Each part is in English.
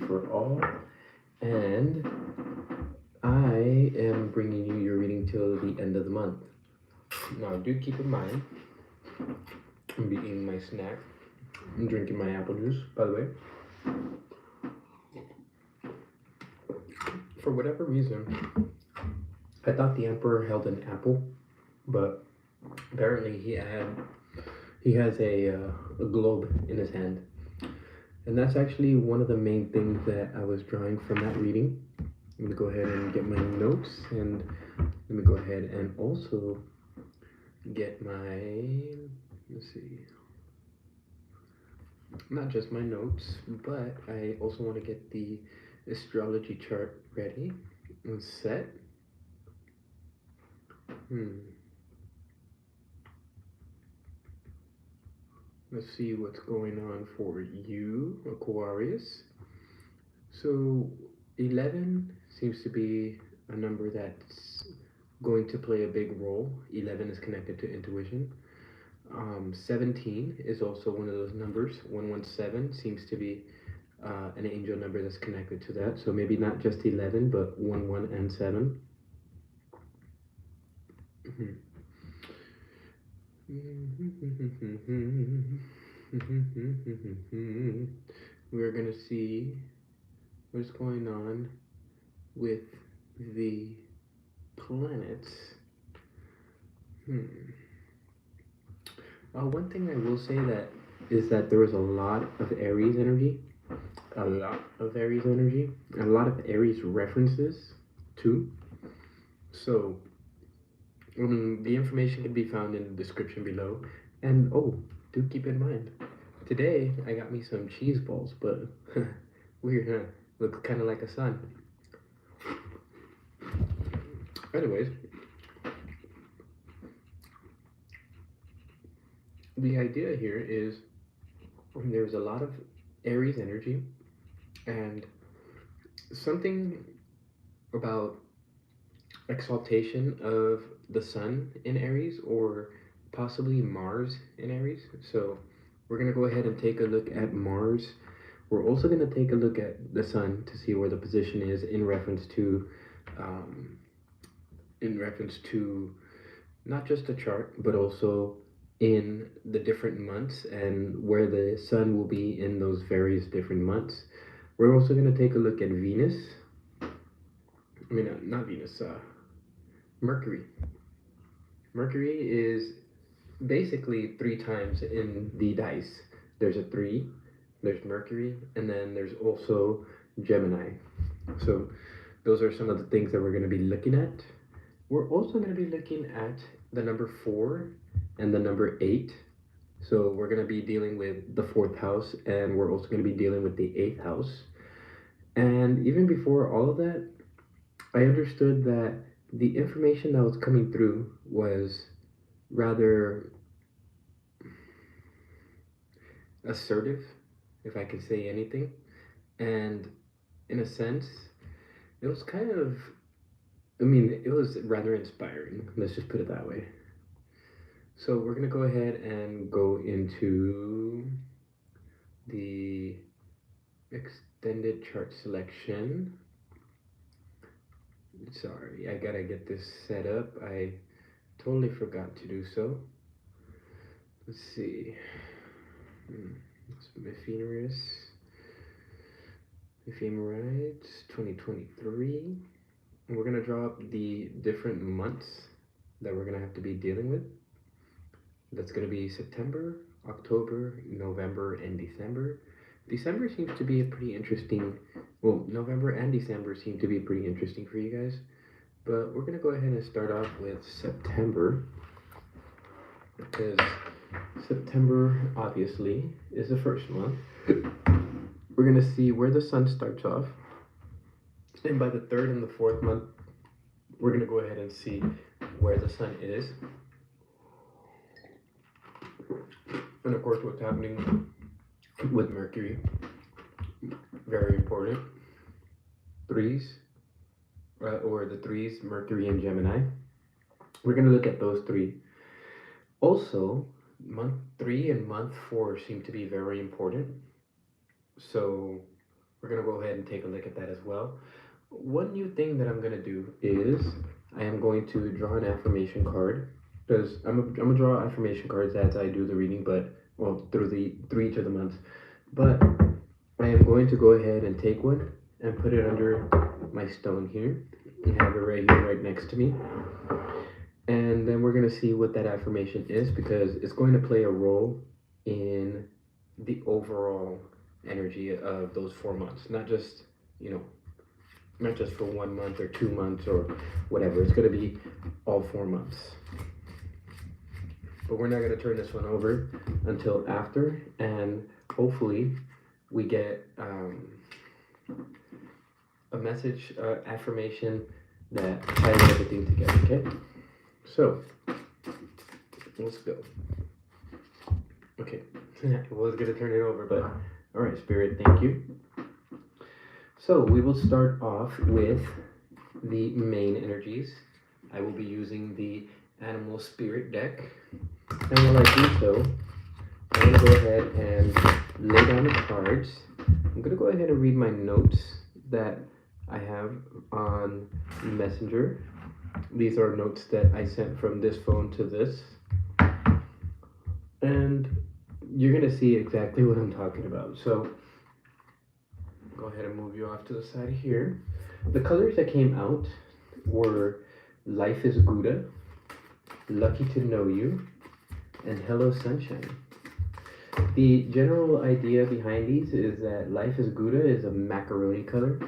for all, and I am bringing you your reading till the end of the month. Now, do keep in mind, I'm eating my snack. I'm drinking my apple juice, by the way. For whatever reason, I thought the emperor held an apple, but apparently he has a globe in his hand. And that's actually one of the main things that I was drawing from that reading. I'm going to go ahead and get my notes, and let me go ahead and also get my, let's see, not just my notes, but I also want to get the astrology chart ready and set. Let's see what's going on for you, Aquarius. So 11 seems to be a number that's going to play a big role. 11 is connected to intuition. 17 is also one of those numbers. 117 seems to be an angel number that's connected to that. So maybe not just 11, but 1, 1, and 7. We're going to see what's going on with the planets. One thing I will say that is that there was a lot of Aries energy, a lot of Aries references too. So the information can be found in the description below. And do keep in mind, today I got me some cheese balls, but weird, huh? Looks kind of like a sun. Anyways, the idea here is there's a lot of Aries energy, and something about exaltation of the sun in Aries, or possibly Mars in Aries. So we're going to go ahead and take a look at Mars. We're also going to take a look at the sun to see where the position is in reference to not just the chart, but also in the different months and where the sun will be in those various different months. We're also going to take a look at Venus. I mean, not Venus, Mercury. Mercury is basically 3 times in the dice. There's a 3, there's Mercury, and then there's also Gemini. So those are some of the things that we're going to be looking at. We're also going to be looking at the number 4 and the number 8. So we're going to be dealing with the 4th house, and we're also going to be dealing with the 8th house. And even before all of that, I understood that the information that was coming through was rather assertive, if I could say anything. And in a sense, it was kind of, it was rather inspiring. Let's just put it that way. So we're going to go ahead and go into the extended chart selection. Sorry, I gotta get this set up. I totally forgot to do so. Let's see. Ephemeris 2023. And we're gonna draw up the different months that we're gonna have to be dealing with. That's gonna be September, October, November, and December. December seems to be a pretty interesting, November and December seem to be pretty interesting for you guys. But we're going to go ahead and start off with September, because September, obviously, is the first month. We're going to see where the sun starts off. And by the 3rd and the 4th month, we're going to go ahead and see where the sun is. And of course, what's happening with Mercury, very important. 3s, or the 3s, Mercury and Gemini. We're going to look at those 3. Also, month 3 and month 4 seem to be very important. So we're gonna go ahead and take a look at that as well. One new thing that I'm gonna do is I am going to draw an affirmation card because I'm gonna draw affirmation cards as I do the reading, but well through each of the months. But I am going to go ahead and take one and put it under my stone here and have it right here, right next to me. And then we're gonna see what that affirmation is because it's going to play a role in the overall energy of those 4 months, not just you know not just for 1 month or 2 months or whatever. It's going to be all 4 months. But we're not going to turn this one over until after, and hopefully we get a message, affirmation that ties everything together, okay? So, let's go. Okay, I was going to turn it over, but all right, Spirit, thank you. So we will start off with the main energies. I will be using the Animal Spirit deck. And while I do so, I'm going to go ahead and lay down the cards. I'm going to go ahead and read my notes that I have on Messenger. These are notes that I sent from this phone to this. And you're going to see exactly what I'm talking about. So go ahead and move you off to the side here. The colors that came out were Life is Gouda, Lucky to Know You, and Hello Sunshine. The general idea behind these is that Life is Gouda is a macaroni color.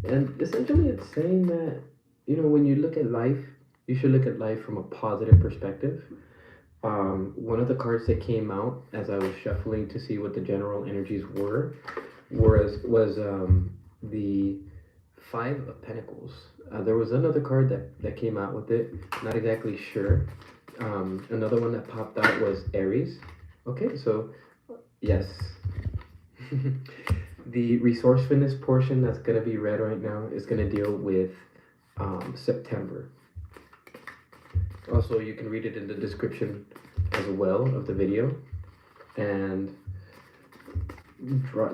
And essentially it's saying that, when you look at life, you should look at life from a positive perspective. One of the cards that came out as I was shuffling to see what the general energies were was the Five of Pentacles. There was another card that came out with it, not exactly sure. Another one that popped out was Aries. Okay, so yes. The resourcefulness portion that's going to be read right now is going to deal with September. Also, you can read it in the description as well of the video, and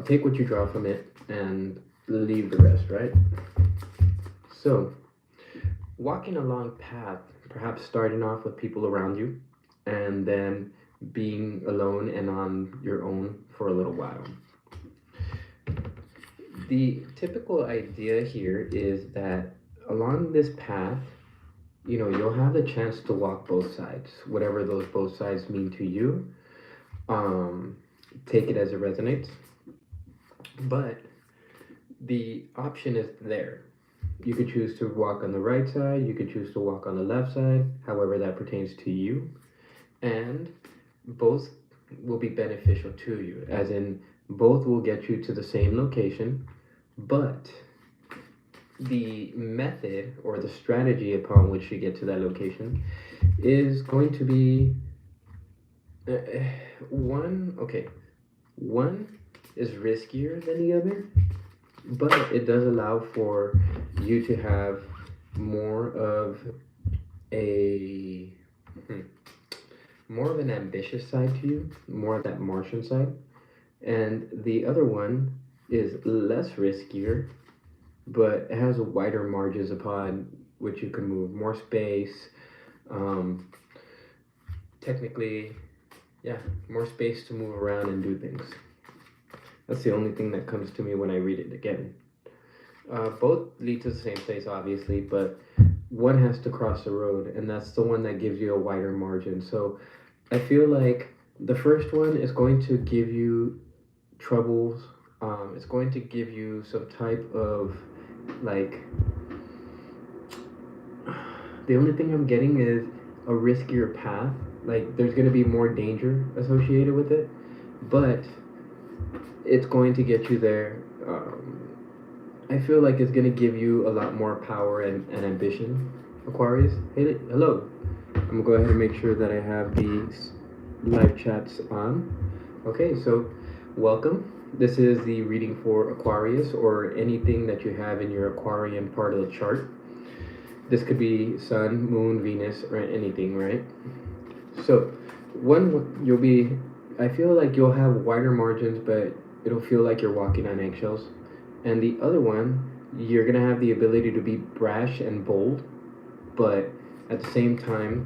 take what you draw from it and leave the rest, right? So, walking a long path, perhaps starting off with people around you, and then being alone and on your own for a little while. The typical idea here is that along this path, you'll have the chance to walk both sides, whatever those both sides mean to you. Take it as it resonates. But the option is there. You could choose to walk on the right side, you could choose to walk on the left side, however that pertains to you. And both will be beneficial to you, as in both will get you to the same location, but the method or the strategy upon which you get to that location is going to be one is riskier than the other, but it does allow for you to have more of an ambitious side to you, more of that Martian side. And the other one is less riskier, but it has wider margins upon which you can move, more space, technically, more space to move around and do things. That's the only thing that comes to me when I read it again. Both lead to the same place, obviously, but one has to cross the road, and that's the one that gives you a wider margin. So I feel like the first one is going to give you troubles. It's going to give you some type of, the only thing I'm getting is a riskier path. There's going to be more danger associated with it, but it's going to get you there. I feel like it's going to give you a lot more power and ambition, Aquarius. Hey, hello. I'm going to go ahead and make sure that I have these live chats on. Okay, so welcome. This is the reading for Aquarius, or anything that you have in your Aquarian part of the chart. This could be Sun, Moon, Venus, or anything, right? So, I feel like you'll have wider margins, but it'll feel like you're walking on eggshells. And the other one, you're gonna have the ability to be brash and bold, but at the same time,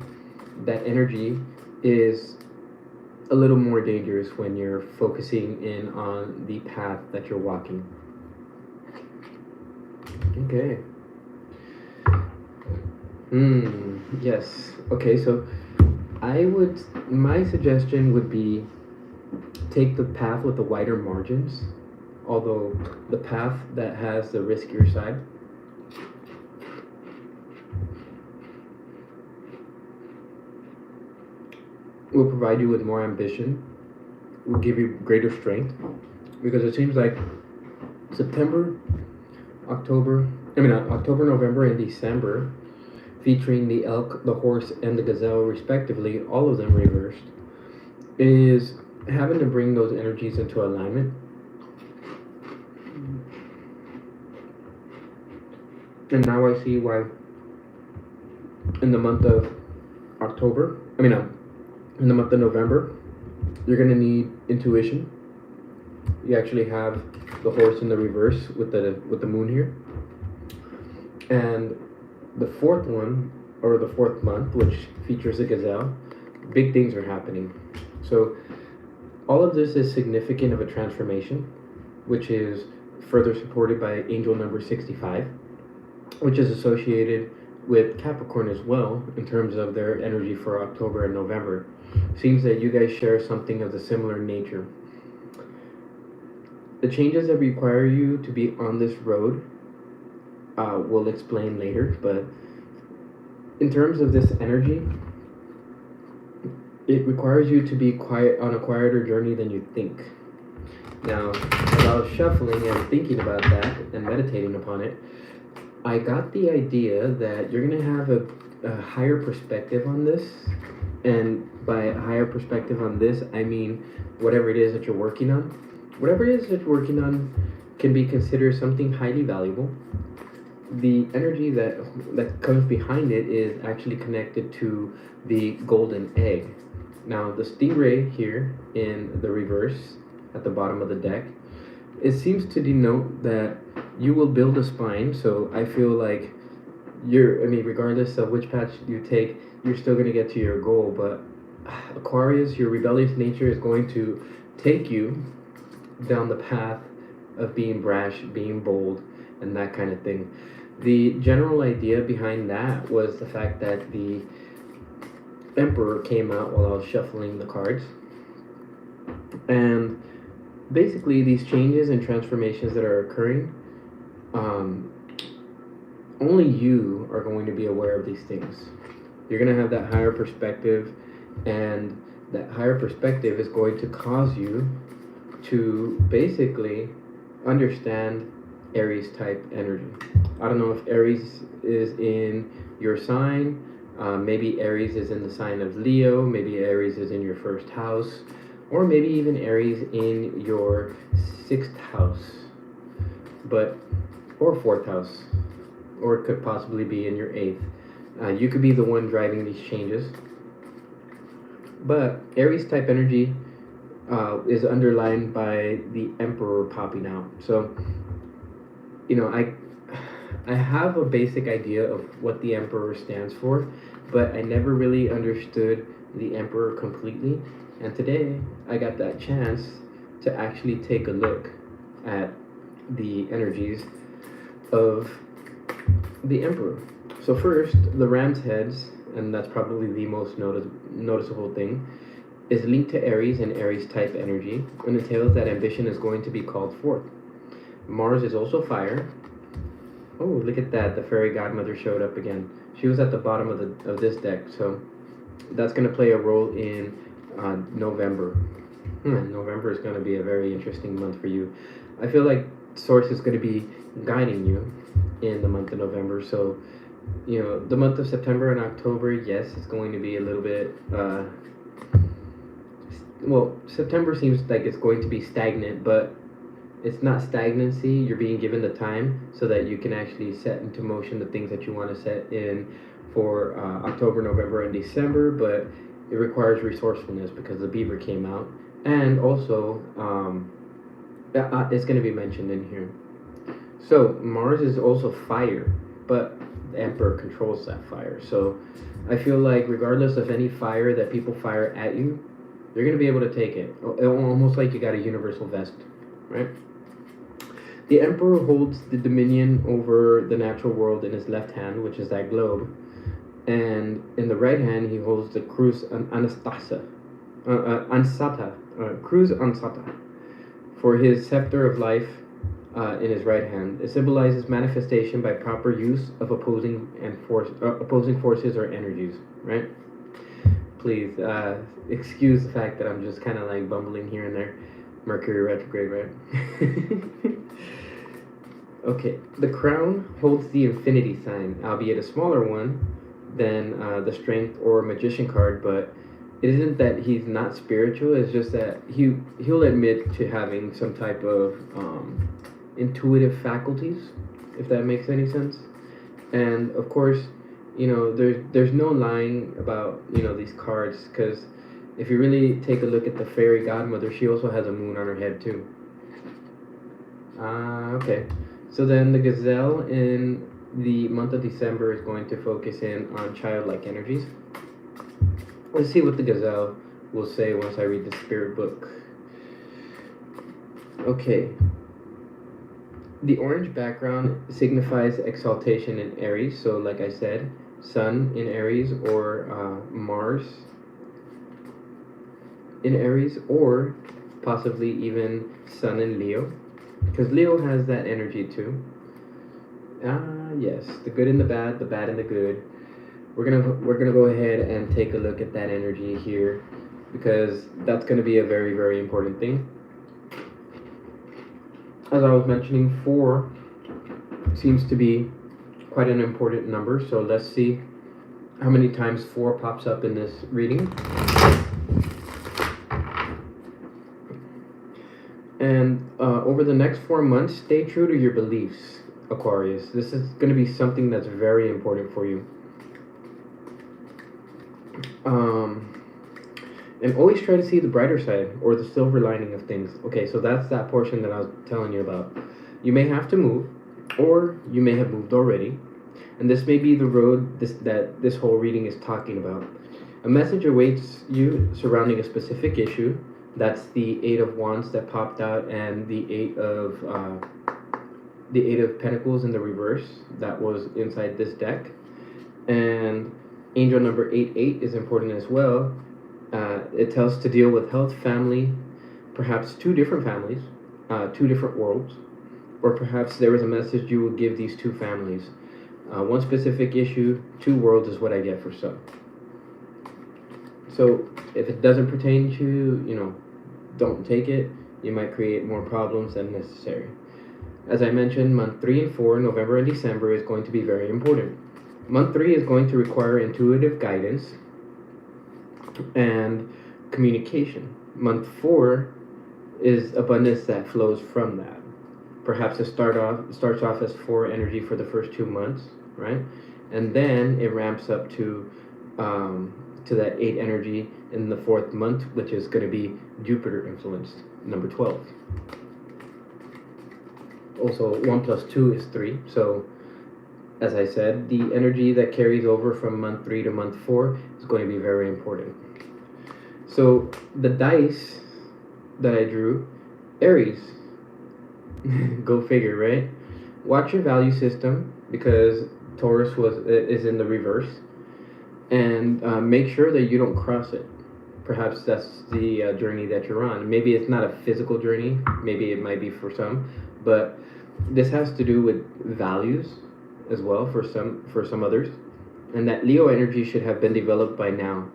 that energy is a little more dangerous when you're focusing in on the path that you're walking. Okay. Yes. Okay, so my suggestion would be take the path with the wider margins, although the path that has the riskier side will provide you with more ambition, will give you greater strength, because it seems like September, October, October, November, and December, featuring the elk, the horse, and the gazelle respectively, all of them reversed, is having to bring those energies into alignment. And now I see why in the month of October, in the month of November, you're going to need intuition. You actually have the horse in the reverse with the moon here. And the fourth one, or the fourth month, which features a gazelle, big things are happening. So all of this is significant of a transformation, which is further supported by angel number 65, which is associated with Capricorn as well in terms of their energy for October and November. Seems that you guys share something of the similar nature. The changes that require you to be on this road, we'll explain later, but in terms of this energy, it requires you to be quiet on a quieter journey than you think. Now, as I was shuffling and thinking about that and meditating upon it, I got the idea that you're going to have a higher perspective on this. And by a higher perspective on this, I mean whatever it is that you're working on. Whatever it is that you're working on can be considered something highly valuable. The energy that comes behind it is actually connected to the golden egg. Now, the stingray here in the reverse at the bottom of the deck, it seems to denote that you will build a spine. So I feel like regardless of which path you take, you're still going to get to your goal. But Aquarius, your rebellious nature is going to take you down the path of being brash, being bold, and that kind of thing. The general idea behind that was the fact that the Emperor came out while I was shuffling the cards. And basically, these changes and transformations that are occurring, only you are going to be aware of these things. You're going to have that higher perspective, and that higher perspective is going to cause you to basically understand Aries type energy. I don't know if Aries is in your sign. Maybe Aries is in the sign of Leo. Maybe Aries is in your first house. Or maybe even Aries in your sixth house. Or fourth house. Or it could possibly be in your eighth. You could be the one driving these changes. But Aries type energy is underlined by the Emperor popping out. So, I have a basic idea of what the Emperor stands for, but I never really understood the Emperor completely. And today I got that chance to actually take a look at the energies of the Emperor. So first, the ram's heads, and that's probably the most noticeable thing, is linked to Aries and Aries type energy, and entails that ambition is going to be called forth. Mars is also fire. Oh, look at that! The fairy godmother showed up again. She was at the bottom of this deck, so that's going to play a role in November. November is going to be a very interesting month for you. I feel like Source is going to be guiding you in the month of November. So, the month of September and October, yes, it's going to be a little bit. September seems like it's going to be stagnant, but it's not stagnancy. You're being given the time so that you can actually set into motion the things that you want to set in for October, November, and December, but it requires resourcefulness because the beaver came out. And also, it's going to be mentioned in here. So Mars is also fire, but the Emperor controls that fire. So I feel like regardless of any fire that people fire at you, you're gonna be able to take it. Almost like you got a universal vest, right? The Emperor holds the dominion over the natural world in his left hand, which is that globe, and in the right hand he holds the Cruz Ansata, Cruz Ansata, for his scepter of life in his right hand. It symbolizes manifestation by proper use of opposing forces or energies. Right? Please excuse the fact that I'm just kind of like bumbling here and there. Mercury retrograde, right? Okay, the crown holds the infinity sign, albeit a smaller one than the strength or magician card, but it isn't that he's not spiritual, it's just that he'll admit to having some type of intuitive faculties, if that makes any sense. And of course, there's no lying about these cards, because if you really take a look at the fairy godmother, she also has a moon on her head too. Okay. So then the gazelle in the month of December is going to focus in on childlike energies. Let's see what the gazelle will say once I read the spirit book. Okay. The orange background signifies exaltation in Aries. So like I said, Sun in Aries, or Mars in Aries, or possibly even Sun in Leo, because Leo has that energy too. Yes, the good and the bad and the good. We're gonna go ahead and take a look at that energy here, because that's gonna be a very, very important thing. As I was mentioning, 4 seems to be quite an important number. So let's see how many times 4 pops up in this reading. And over the next 4 months, stay true to your beliefs, Aquarius. This is going to be something that's very important for you. And always try to see the brighter side, or the silver lining of things. Okay, so that's that portion that I was telling you about. You may have to move, or you may have moved already. And this may be the road that this whole reading is talking about. A message awaits you surrounding a specific issue. That's the 8 of Wands that popped out, and the 8 of Pentacles in the reverse that was inside this deck. And angel number 88 is important as well. It tells to deal with health, family, perhaps 2 different families, 2 different worlds, or perhaps there is a message you will give these 2 families. One specific issue, 2 worlds is what I get for some. So if it doesn't pertain to, don't take it. You might create more problems than necessary. As I mentioned, month 3 and 4, November and December, is going to be very important. Month 3 is going to require intuitive guidance and communication. Month 4 is abundance that flows from that. Perhaps it starts off as 4 energy for the first 2 months, right? And then it ramps up to that 8 energy in the 4th month, which is going to be Jupiter influenced, number 12. Also, 1 plus 2 is 3. So, as I said, the energy that carries over from month 3 to month 4 is going to be very important. So, the dice that I drew, Aries. Go figure, right? Watch your value system, because Taurus is in the reverse, and make sure that you don't cross it. Perhaps that's the journey that you're on. Maybe it's not a physical journey. Maybe it might be for some, but this has to do with values as well for some others, and that Leo energy should have been developed by now.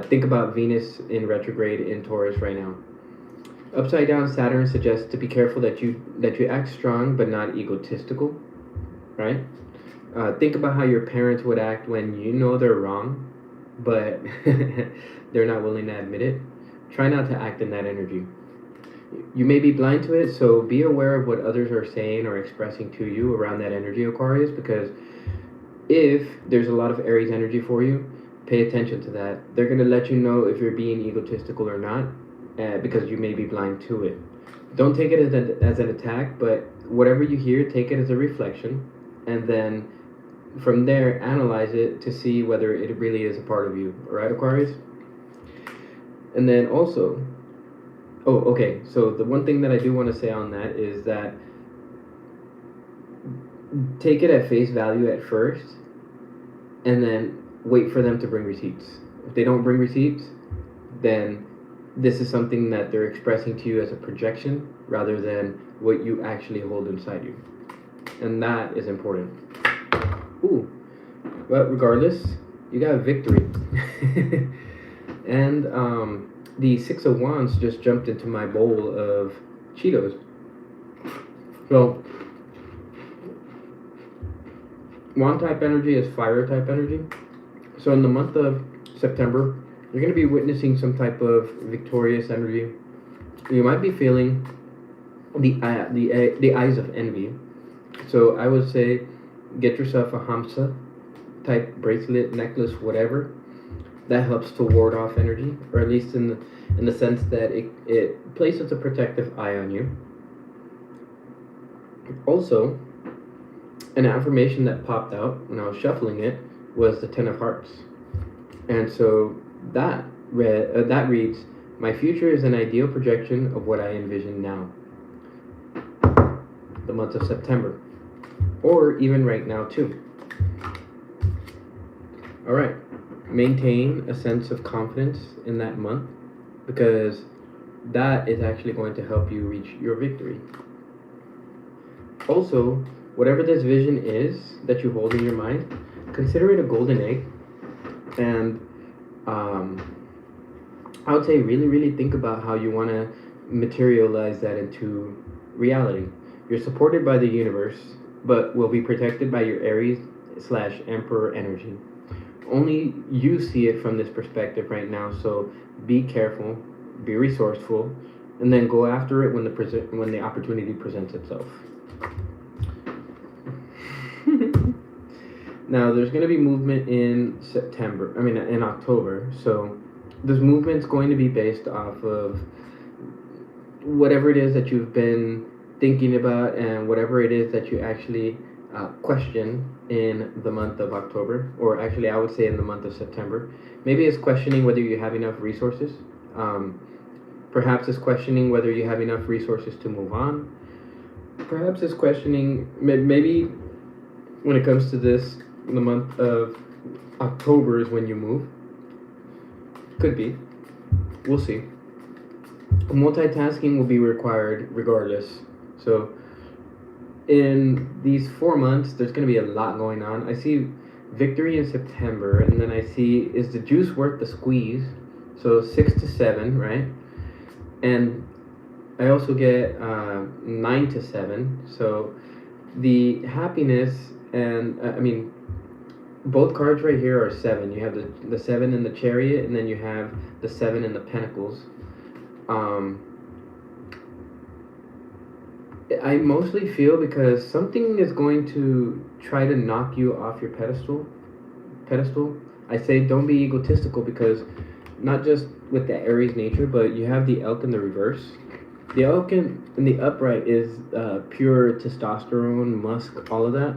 Think about Venus in retrograde in Taurus right now. Upside down Saturn suggests to be careful that you act strong but not egotistical, right? Think about how your parents would act when you know they're wrong, but they're not willing to admit it. Try not to act in that energy. You may be blind to it, so be aware of what others are saying or expressing to you around that energy, Aquarius, because if there's a lot of Aries energy for you, pay attention to that. They're going to let you know if you're being egotistical or not, because you may be blind to it. Don't take it as an attack, but whatever you hear, take it as a reflection, and then from there, analyze it to see whether it really is a part of you. All right, Aquarius? And then also, oh, okay, so the one thing that I do want to say on that is that take it at face value at first, and then wait for them to bring receipts. If they don't bring receipts, then this is something that they're expressing to you as a projection rather than what you actually hold inside you. And that is important. Ooh, but regardless, you got victory. And the Six of Wands just jumped into my bowl of Cheetos. So, Wand type energy is fire type energy. So in the month of September, you're going to be witnessing some type of victorious energy. You might be feeling the eyes of envy. So I would say get yourself a Hamsa type bracelet, necklace, whatever. That helps to ward off energy, or at least in the sense that it places a protective eye on you. Also, an affirmation that popped out when I was shuffling it was the Ten of Hearts. And so that reads, my future is an ideal projection of what I envision now. The month of September. Or even right now too. Alright. Maintain a sense of confidence in that month, because that is actually going to help you reach your victory. Also, whatever this vision is that you hold in your mind, consider it a golden egg. And I would say really think about how you want to materialize that into reality. You're supported by the universe, but will be protected by your Aries/Emperor energy. Only you see it from this perspective right now, so be careful, be resourceful, and then go after it when the opportunity presents itself. Now, there's going to be movement in in October. So this movement's going to be based off of whatever it is that you've been thinking about and whatever it is that you actually question in the month of October, or actually I would say in the month of September. Maybe it's questioning whether you have enough resources. Perhaps it's questioning whether you have enough resources to move on. Perhaps it's questioning, maybe when it comes to this, the month of October is when you move. Could be. We'll see. Multitasking will be required regardless. So in these 4 months, there's going to be a lot going on. I see victory in September, and then I see, is the juice worth the squeeze? So 6 to 7, right? And I also get 9 to 7. So the happiness and both cards right here are 7. You have the 7 in the Chariot, and then you have the 7 in the Pentacles. I mostly feel because something is going to try to knock you off your pedestal. I say don't be egotistical, because not just with the Aries nature, but you have the Elk in the reverse. The Elk in the upright is pure testosterone, musk, all of that.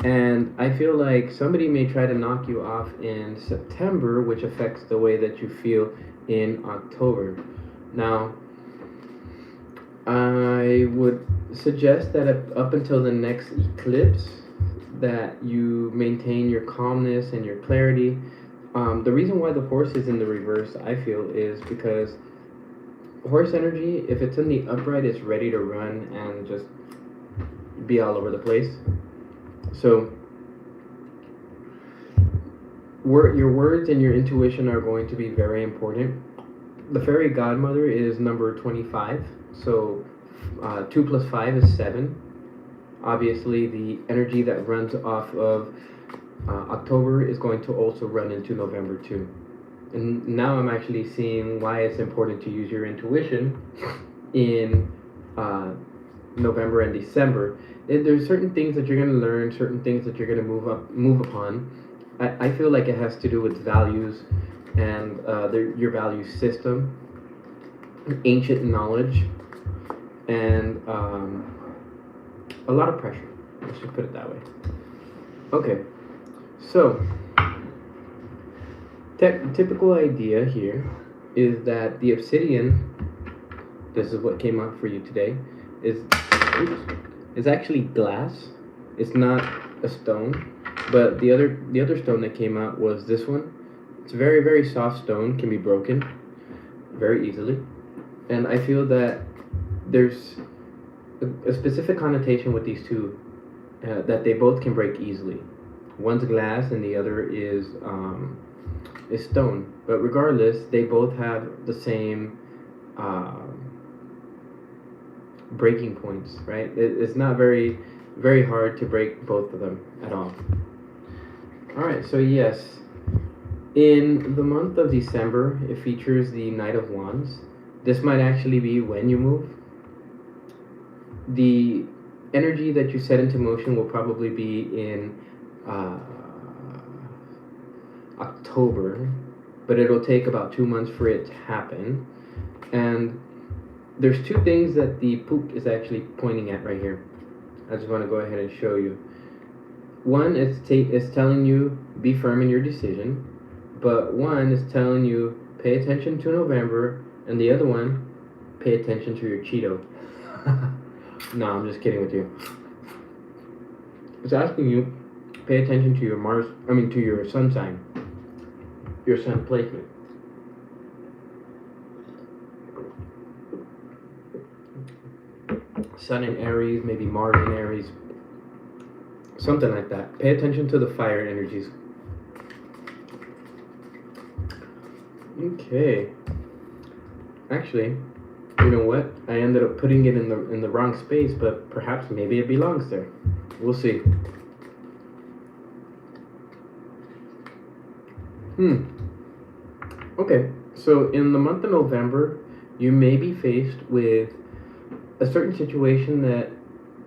And I feel like somebody may try to knock you off in September, which affects the way that you feel in October. Now, I would suggest that up until the next eclipse, that you maintain your calmness and your clarity. The reason why the horse is in the reverse, I feel, is because horse energy, if it's in the upright, it's ready to run and just be all over the place. So your words and your intuition are going to be very important. The fairy godmother is number 25. So 2 plus 5 is 7. Obviously, the energy that runs off of October is going to also run into November too. And now I'm actually seeing why it's important to use your intuition in November and December. There's certain things that you're going to learn, certain things that you're going to move upon. I feel like it has to do with values and your value system, ancient knowledge, and a lot of pressure. Let's just put it that way. Okay, so typical idea here is that the obsidian, this is what came out for you today, is is actually glass. It's not a stone, but the other stone that came out was this one. It's a very, very soft stone, can be broken very easily, and I feel that there's a specific connotation with these two, that they both can break easily. One's glass and the other is stone. But regardless, they both have the same breaking points, right? It's not very, very hard to break both of them at all. All right, so yes, in the month of December, it features the Knight of Wands. This might actually be when you move. The energy that you set into motion will probably be in October, but it'll take about 2 months for it to happen. And there's two things that the pook is actually pointing at right here. I just want to go ahead and show you. One is telling you be firm in your decision, but one is telling you pay attention to November, and the other one, pay attention to your Cheeto. No, I'm just kidding with you. It's asking you pay attention to your to your sun sign, your sun placement. Sun in Aries, maybe Mars in Aries, something like that. Pay attention to the fire energies. Okay. Actually, you know what? I ended up putting it in the wrong space, but perhaps maybe it belongs there. We'll see. Okay, so in the month of November, you may be faced with a certain situation that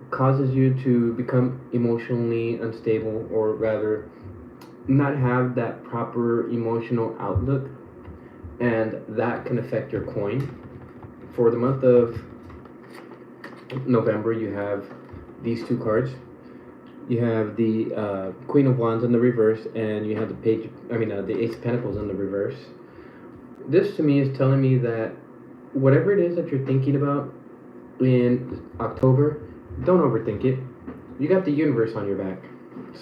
causes you to become emotionally unstable, or rather, not have that proper emotional outlook, and that can affect your coin. For the month of November, you have these two cards. You have the Queen of Wands in the reverse, and you have the Ace of Pentacles in the reverse. This to me is telling me that whatever it is that you're thinking about in October, don't overthink it. You got the universe on your back.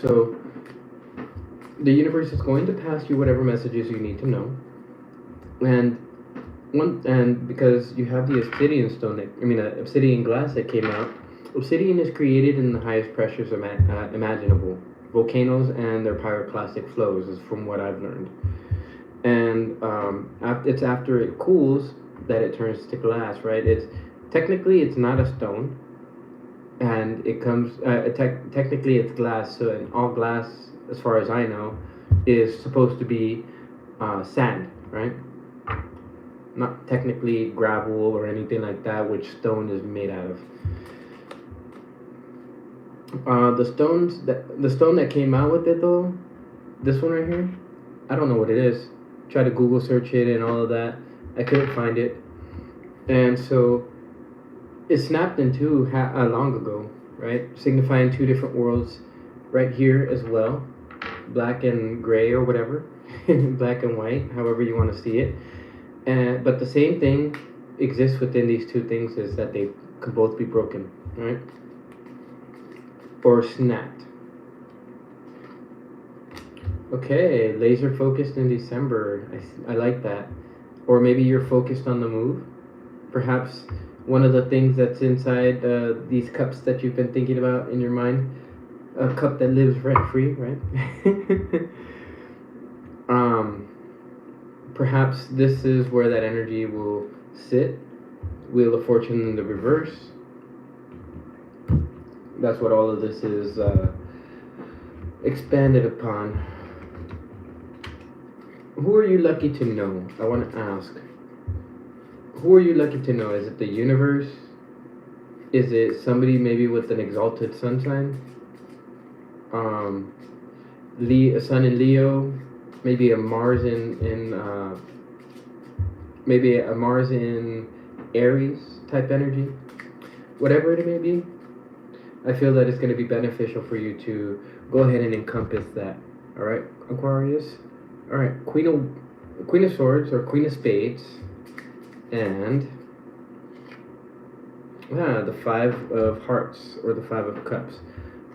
So the universe is going to pass you whatever messages you need to know. And because you have the obsidian stone, obsidian glass that came out. Obsidian is created in the highest pressures imaginable. Volcanoes and their pyroclastic flows, is from what I've learned. And it's after it cools that it turns to glass, right? Technically it's not a stone, and it comes technically it's glass. So, and all glass, as far as I know, is supposed to be sand, right? Not technically gravel or anything like that, which stone is made out of. The stone that came out with it though, this one right here, I don't know what it is. Try to Google search it and all of that. I couldn't find it, and so it snapped in two long ago, right? Signifying two different worlds, right here as well, black and gray or whatever, black and white, however you want to see it. But the same thing exists within these two things, is that they could both be broken, right? Or snapped. Okay, laser focused in December. I like that. Or maybe you're focused on the move. Perhaps one of the things that's inside these cups that you've been thinking about in your mind, a cup that lives rent free, right? Perhaps this is where that energy will sit. Wheel of Fortune in the reverse. That's what all of this is expanded upon. Who are you lucky to know? I want to ask. Who are you lucky to know? Is it the universe? Is it somebody maybe with an exalted sun sign? A sun in Leo, maybe a Mars maybe a Mars in Aries type energy, whatever it may be. I feel that it's going to be beneficial for you to go ahead and encompass that. All right, Aquarius. All right, Queen of Swords or Queen of Spades, and the Five of Hearts or the Five of Cups.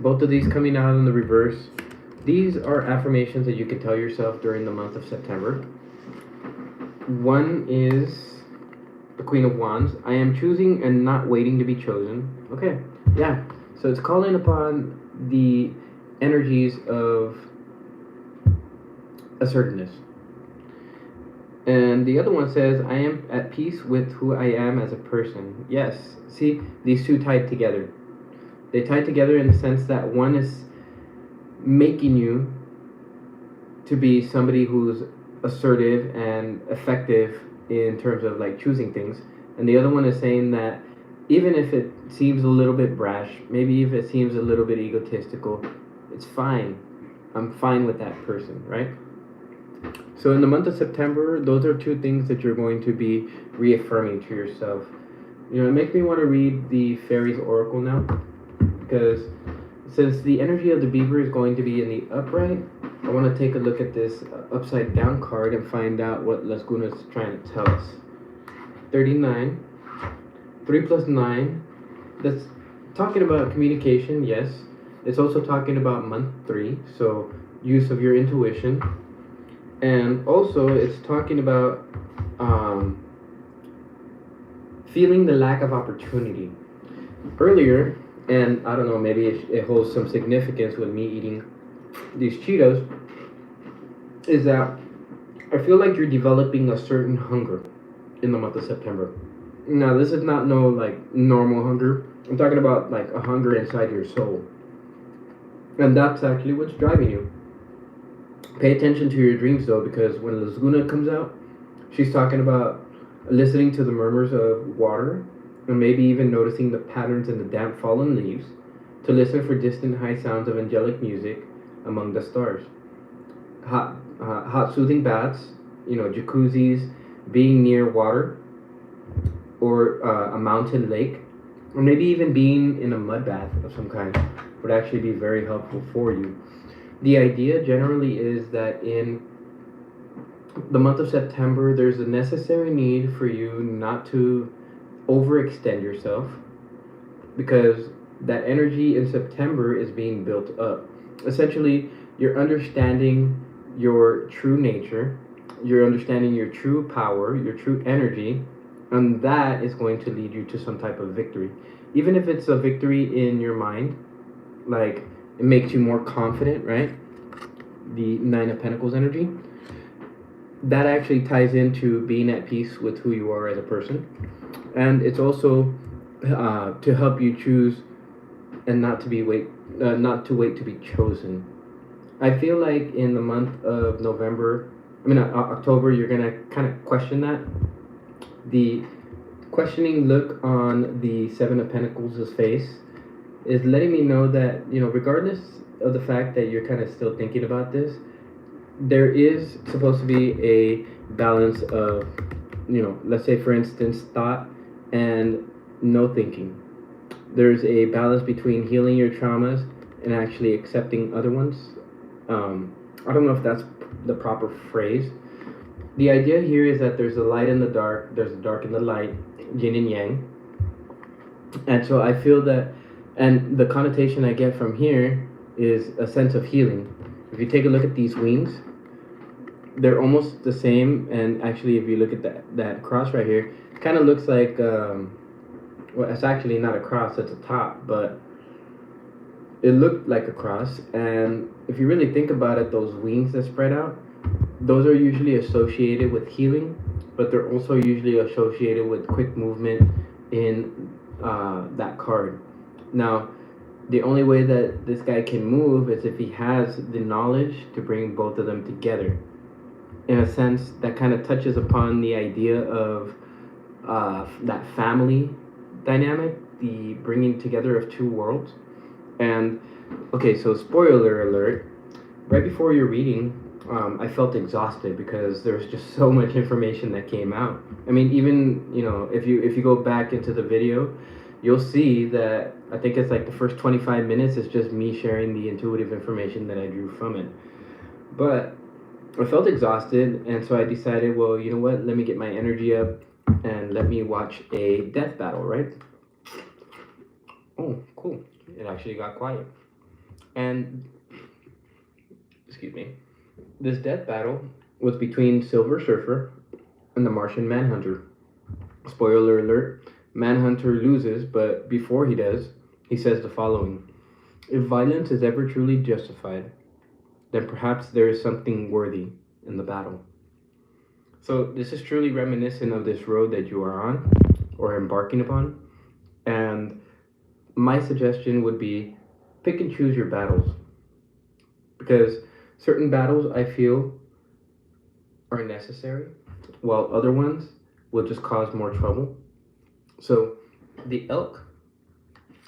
Both of these coming out in the reverse. These are affirmations that you can tell yourself during the month of September. One is the Queen of Wands. I am choosing and not waiting to be chosen. Okay, yeah. So it's calling upon the energies of assertiveness. And the other one says, I am at peace with who I am as a person. Yes, see, these two tied together. They tie together in the sense that one is making you to be somebody who's assertive and effective in terms of like choosing things, and the other one is saying that even if it seems a little bit brash, maybe if it seems a little bit egotistical, it's fine. I'm fine with that person, right? So in the month of September, those are two things that you're going to be reaffirming to yourself. You know, it makes me want to read the Fairies Oracle now, because since the energy of the beaver is going to be in the upright, I want to take a look at this upside down card and find out what Las Gunas is trying to tell us. 39, 3 plus 9, that's talking about communication, yes. It's also talking about month 3, so use of your intuition. And also it's talking about feeling the lack of opportunity. Earlier, and I don't know, maybe it holds some significance with me eating these Cheetos, is that I feel like you're developing a certain hunger in the month of September. Now, this is not no like normal hunger. I'm talking about like a hunger inside your soul. And that's actually what's driving you. Pay attention to your dreams though, because when Lazguna comes out, she's talking about listening to the murmurs of water, and maybe even noticing the patterns in the damp fallen leaves, to listen for distant high sounds of angelic music among the stars. Hot soothing baths, you know, jacuzzis, being near water, or a mountain lake, or maybe even being in a mud bath of some kind would actually be very helpful for you. The idea generally is that in the month of September, there's a necessary need for you not to overextend yourself, because that energy in September is being built up. Essentially, you're understanding your true nature, you're understanding your true power, your true energy, and that is going to lead you to some type of victory. Even if it's a victory in your mind, like it makes you more confident, right? The Nine of Pentacles energy. That actually ties into being at peace with who you are as a person. And it's also to help you choose and not to wait to be chosen. I feel like in the month of October, you're gonna kind of question that. The questioning look on the Seven of Pentacles' face is letting me know that, you know, regardless of the fact that you're kind of still thinking about this, there is supposed to be a balance of, you know, let's say for instance, thought and no thinking. There's a balance between healing your traumas and actually accepting other ones. I don't know if that's the proper phrase. The idea here is that there's a light in the dark, there's a dark in the light, yin and yang. And so I feel that, and the connotation I get from here is a sense of healing. If you take a look at these wings, they're almost the same. And actually, if you look at that cross right here, it kind of looks like, well, it's actually not a cross, it's a top, but it looked like a cross. And if you really think about it, those wings that spread out, those are usually associated with healing, but they're also usually associated with quick movement in that card. Now, the only way that this guy can move is if he has the knowledge to bring both of them together. In a sense, that kind of touches upon the idea of that family dynamic, the bringing together of two worlds. And okay, so spoiler alert, right before your reading, I felt exhausted because there was just so much information that came out. I mean, even, you know, if you go back into the video, you'll see that I think it's like the first 25 minutes is just me sharing the intuitive information that I drew from it. But I felt exhausted, and so I decided, well, you know what? Let me get my energy up and let me watch a death battle, right? Oh, cool. It actually got quiet. And, excuse me, this death battle was between Silver Surfer and the Martian Manhunter. Spoiler alert, Manhunter loses, but before he does, he says the following: if violence is ever truly justified, then perhaps there is something worthy in the battle. So, this is truly reminiscent of this road that you are on or embarking upon. And my suggestion would be pick and choose your battles. Because certain battles I feel are necessary, while other ones will just cause more trouble. So, the elk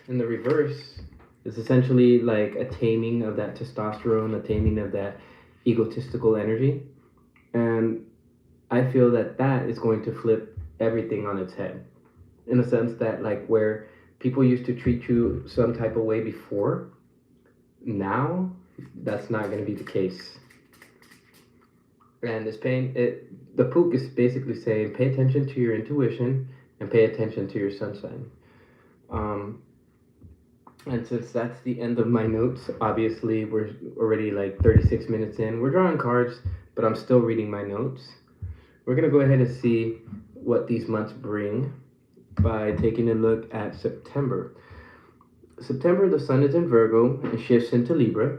in the reverse is essentially like a taming of that testosterone, a taming of that egotistical energy. And I feel that that is going to flip everything on its head. In a sense that, like, where people used to treat you some type of way before, now that's not going to be the case. And the pook is basically saying pay attention to your intuition and pay attention to your sun sign. Um, and since that's the end of my notes, obviously we're already like 36 minutes in. We're drawing cards, but I'm still reading my notes. We're going to go ahead and see what these months bring by taking a look at September. September, the sun is in Virgo and shifts into Libra.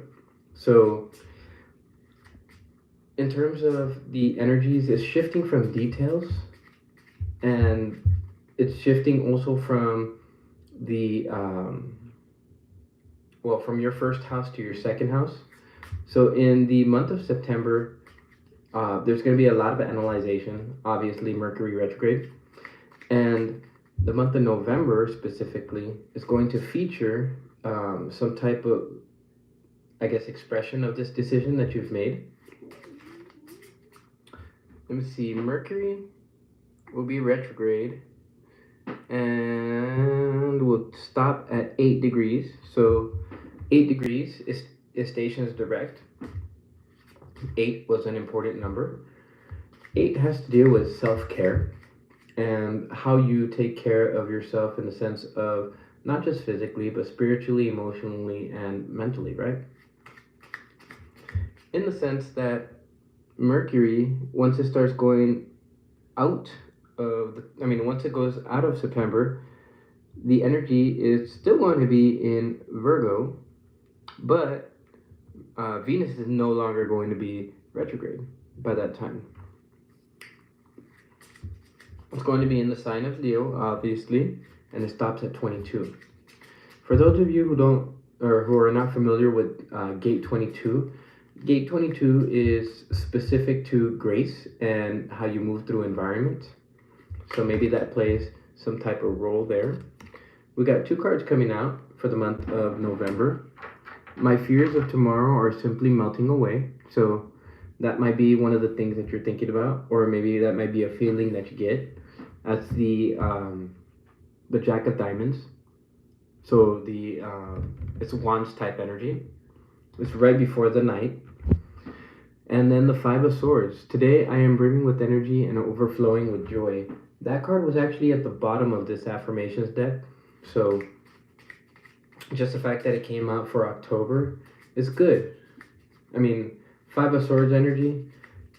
So, in terms of the energies, it's shifting from details, and it's shifting also from the from your first house to your second house. So, in the month of September, there's going to be a lot of analyzation, obviously Mercury retrograde, and the month of November specifically is going to feature some type of, I guess, expression of this decision that you've made. Let me see, Mercury will be retrograde and will stop at 8 degrees. So 8 degrees is stations direct. 8 was an important number. 8 has to deal with self-care and how you take care of yourself in the sense of not just physically, but spiritually, emotionally, and mentally, right? In the sense that Mercury, once it starts going out once it goes out of September, the energy is still going to be in Virgo, but Venus is no longer going to be retrograde by that time. It's going to be in the sign of Leo, obviously, and it stops at 22. For those of you who are not familiar with Gate 22, Gate 22 is specific to grace and how you move through environment. So maybe that plays some type of role there. We got 2 cards coming out for the month of November. My fears of tomorrow are simply melting away. So that might be one of the things that you're thinking about, or maybe that might be a feeling that you get. That's the Jack of Diamonds. So it's Wands type energy. It's right before the night. And then the 5 of Swords. Today I am brimming with energy and overflowing with joy. That card was actually at the bottom of this affirmations deck. So just the fact that it came out for October is good. I mean, 5 of Swords energy,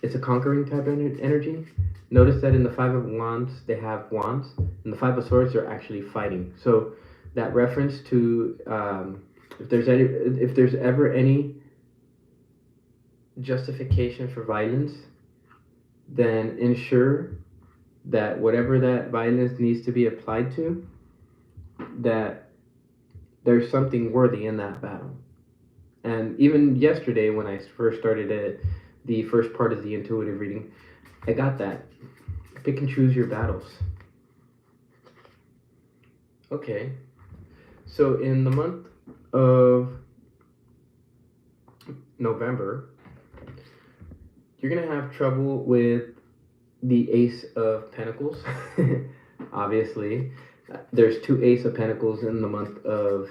it's a conquering type energy. Notice that in the 5 of Wands, they have wands. And the 5 of Swords are actually fighting. So that reference to if there's ever any justification for violence, then ensure that whatever that violence needs to be applied to, that there's something worthy in that battle. And even yesterday when I first started the first part of the intuitive reading, I got that. Pick and choose your battles. Okay, so in the month of November, you're going to have trouble with the Ace of Pentacles, obviously. There's two Ace of Pentacles in the month of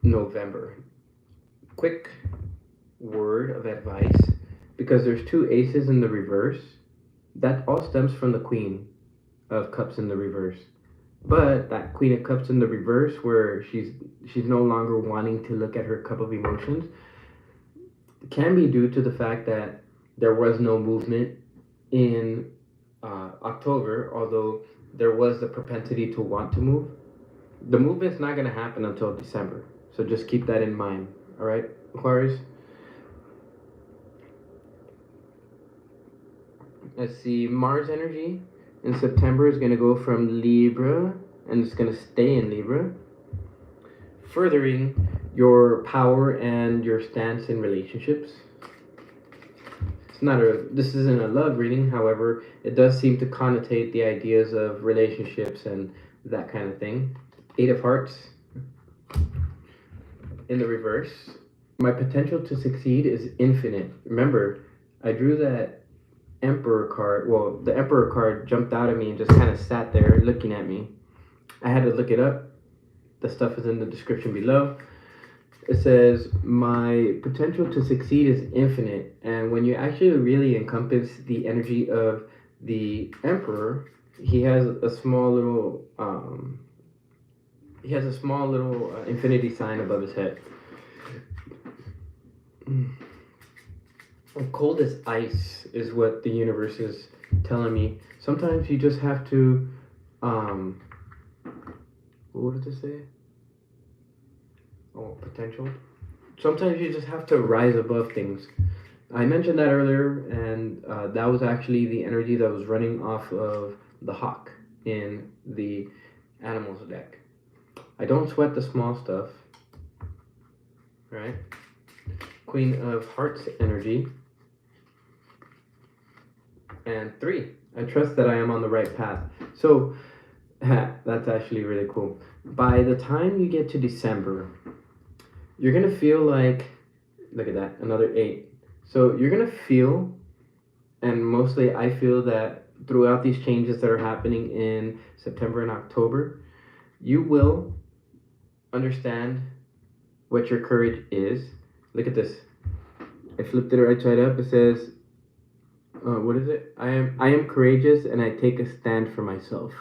November. Quick word of advice, because there's two aces in the reverse, that all stems from the Queen of Cups in the reverse. But that Queen of Cups in the reverse, where she's no longer wanting to look at her cup of emotions, can be due to the fact that there was no movement in October, although there was the propensity to want to move. The movement's not going to happen until December, so just keep that in mind. All right, Aquarius. Let's see, Mars energy in September is going to go from Libra, and it's going to stay in Libra, furthering your power and your stance in relationships. This isn't a love reading, however, it does seem to connotate the ideas of relationships and that kind of thing. Eight of Hearts in the reverse. My potential to succeed is infinite. Remember, I drew that Emperor card. Well, the Emperor card jumped out at me and just kind of sat there looking at me. I had to look it up. The stuff is in the description below. It says, my potential to succeed is infinite. And when you actually really encompass the energy of the Emperor, he has a small little infinity sign above his head. Cold as ice is what the universe is telling me. Sometimes you just have to what did it say? Oh, potential. Sometimes you just have to rise above things. I mentioned that earlier, and that was actually the energy that was running off of the hawk in the animals deck. I don't sweat the small stuff, right? Queen of Hearts energy. And 3. I trust that I am on the right path. So, that's actually really cool. By the time you get to December, you're going to feel like, look at that, another 8. So you're going to feel, and mostly I feel that throughout these changes that are happening in September and October, you will understand what your courage is. Look at this. I flipped it right side up. It says, what is it? I am courageous and I take a stand for myself.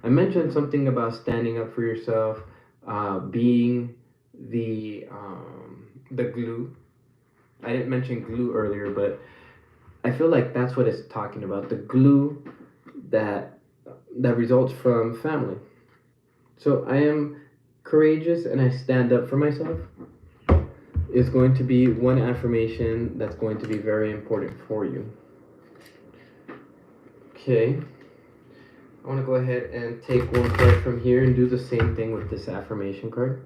I mentioned something about standing up for yourself, being the glue. I didn't mention glue earlier, but I feel like that's what it's talking about. The glue that results from family. So I am courageous and I stand up for myself is going to be one affirmation that's going to be very important for you. Okay. I want to go ahead and take one card from here and do the same thing with this affirmation card.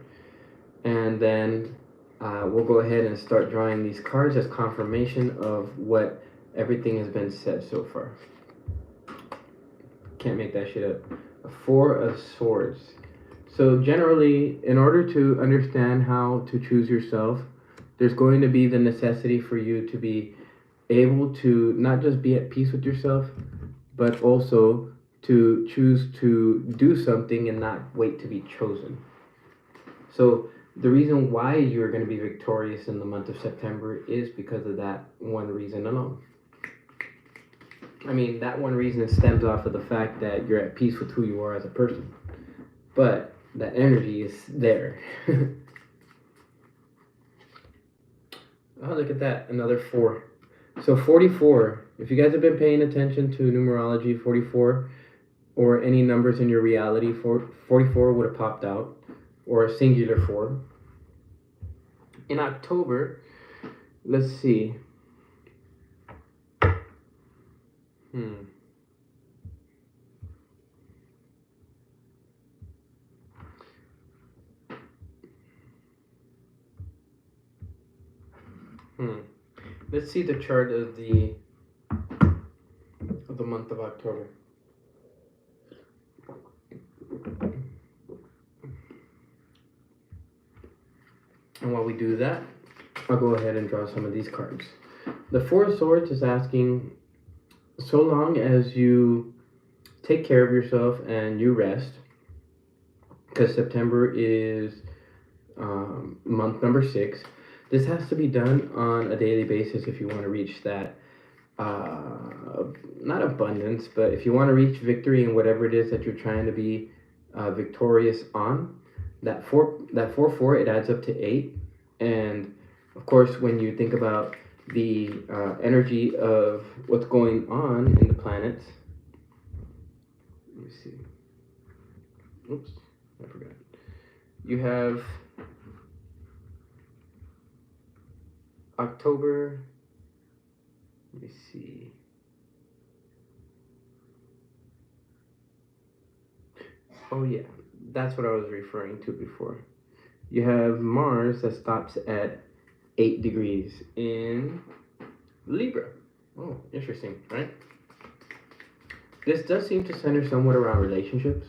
And then we'll go ahead and start drawing these cards as confirmation of what everything has been said so far. Can't make that shit up. A 4 of Swords. So generally, in order to understand how to choose yourself, there's going to be the necessity for you to be able to not just be at peace with yourself, but also to choose to do something and not wait to be chosen. So the reason why you're going to be victorious in the month of September is because of that one reason alone. I mean, that one reason stems off of the fact that you're at peace with who you are as a person. But that energy is there. Oh, look at that. Another 4. So 44. If you guys have been paying attention to numerology, 44 or any numbers in your reality, 44 would have popped out, or a singular 4. In October, let's see. Let's see the chart of the month of October. And while we do that, I'll go ahead and draw some of these cards. The 4 of Swords is asking, so long as you take care of yourself and you rest, because September is month number 6. This has to be done on a daily basis if you want to reach that, not abundance, but if you want to reach victory in whatever it is that you're trying to be victorious on. That 4 it adds up to 8, and of course, when you think about the energy of what's going on in the planets, let me see. Oops, I forgot. You have October. Let me see. Oh, yeah, that's what I was referring to before. You have Mars that stops at 8 degrees in Libra. Oh, interesting, right? This does seem to center somewhat around relationships.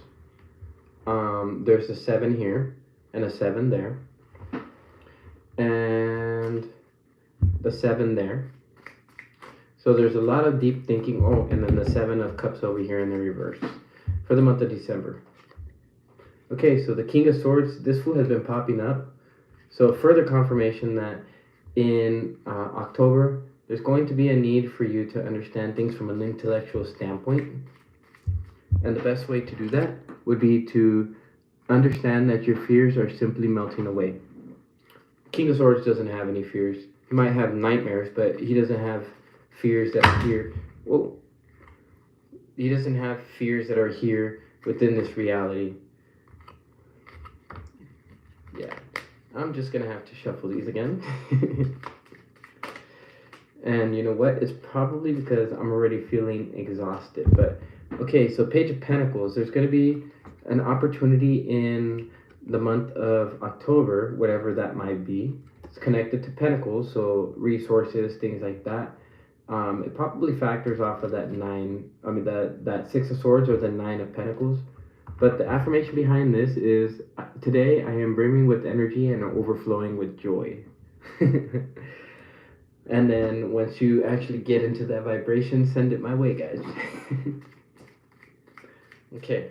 There's a 7 here and a 7 there, and the 7 there. So there's a lot of deep thinking. Oh, and then the 7 of Cups over here in the reverse for the month of December. Okay, so the King of Swords, this fool has been popping up. So further confirmation that in October, there's going to be a need for you to understand things from an intellectual standpoint. And the best way to do that would be to understand that your fears are simply melting away. King of Swords doesn't have any fears. He might have nightmares, but he doesn't have fears that are here. Well, he doesn't have fears that are here within this reality. Yeah, I'm just gonna have to shuffle these again. And you know what? It's probably because I'm already feeling exhausted. But okay, so Page of Pentacles. There's gonna be an opportunity in the month of October, whatever that might be. It's connected to Pentacles, so resources, things like that. It probably factors off of that 9. I mean that 6 of Swords or the 9 of Pentacles. But the affirmation behind this is, today I am brimming with energy and overflowing with joy. And then once you actually get into that vibration, send it my way, guys. Okay.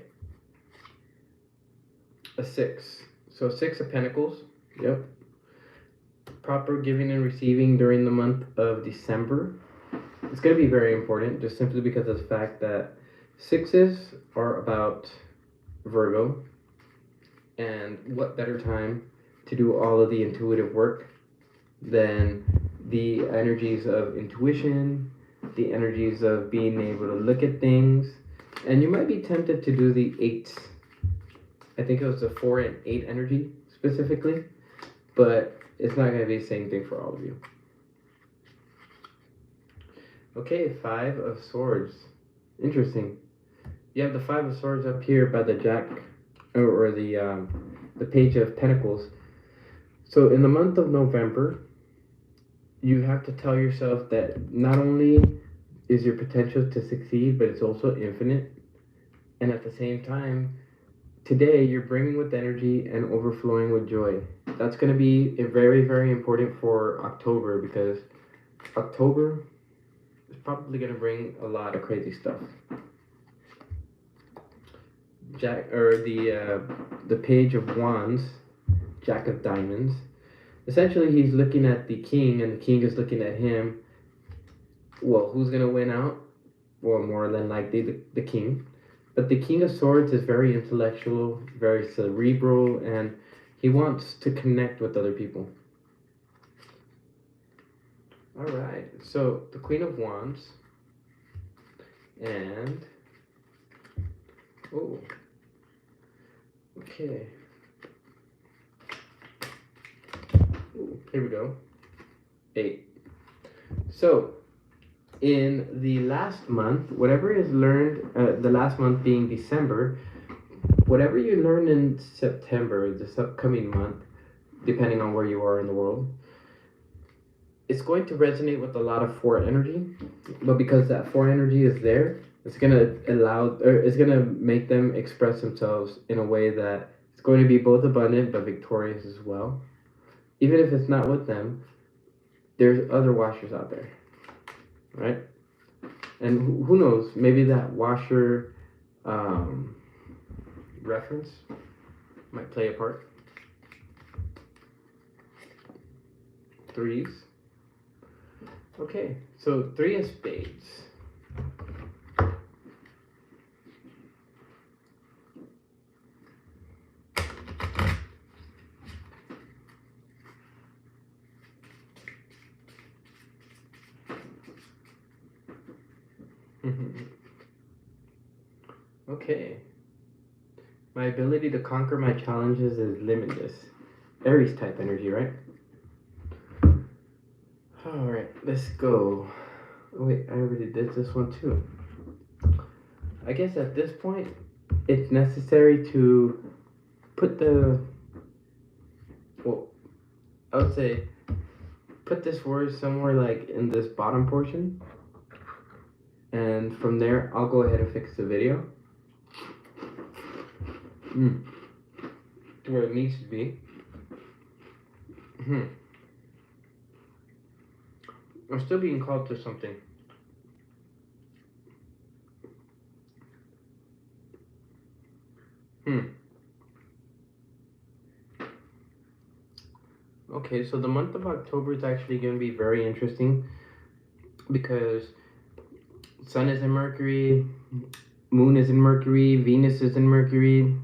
A 6. So 6 of Pentacles. Yep. Proper giving and receiving during the month of December. It's going to be very important, just simply because of the fact that 6s are about Virgo, and what better time to do all of the intuitive work than the energies of intuition, the energies of being able to look at things. And you might be tempted to do the 8s. I think it was the 4 and 8 energy specifically, but it's not going to be the same thing for all of you. Okay, 5 of Swords. Interesting. You have the 5 of Swords up here by the Jack, or the Page of Pentacles. So in the month of November, you have to tell yourself that not only is your potential to succeed, but it's also infinite. And at the same time, today you're brimming with energy and overflowing with joy. That's going to be very, very important for October, because October is probably going to bring a lot of crazy stuff. Jack, or the Page of Wands, Jack of Diamonds. Essentially, he's looking at the king, and the king is looking at him. Well, who's gonna win out? Well, more than likely the king. But the King of Swords is very intellectual, very cerebral, and he wants to connect with other people. All right. So the Queen of Wands, and oh. Okay. Ooh, here we go. 8. So, in the last month, whatever is learned, the last month being December, whatever you learn in September, this upcoming month, depending on where you are in the world, it's going to resonate with a lot of 4 energy. But because that 4 energy is there, it's going to it's going to make them express themselves in a way that it's going to be both abundant but victorious as well. Even if it's not with them, there's other washers out there, right? And who knows, maybe that washer reference might play a part. Threes. Okay, so 3 of spades. Okay. My ability to conquer my challenges is limitless. Aries type energy, right? Alright, let's go. Oh, wait, I already did this one too. I guess at this point, it's necessary to put the, well, I would say, put this word somewhere like in this bottom portion. And from there, I'll go ahead and fix the video. Where it needs to be. I'm still being called to something. Okay, so the month of October is actually going to be very interesting because Sun is in Mercury, Moon is in Mercury, Venus is in Mercury,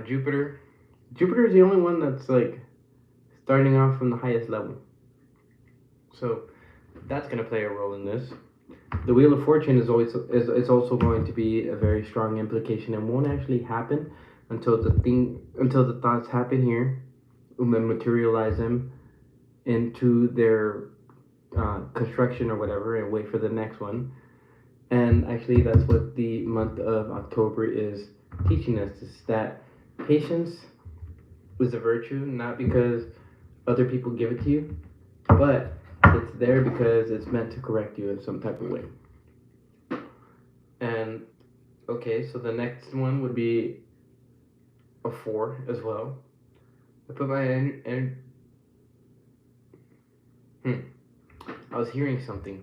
Jupiter. Jupiter is the only one that's like starting off from the highest level. So that's going to play a role in this. The Wheel of Fortune is also going to be a very strong implication and won't actually happen until the thoughts happen here and then materialize them into their construction or whatever and wait for the next one. And actually that's what the month of October is teaching us, is that patience is a virtue, not because other people give it to you, but it's there because it's meant to correct you in some type of way. And okay, so the next one would be a 4 as well. I put my I was hearing something.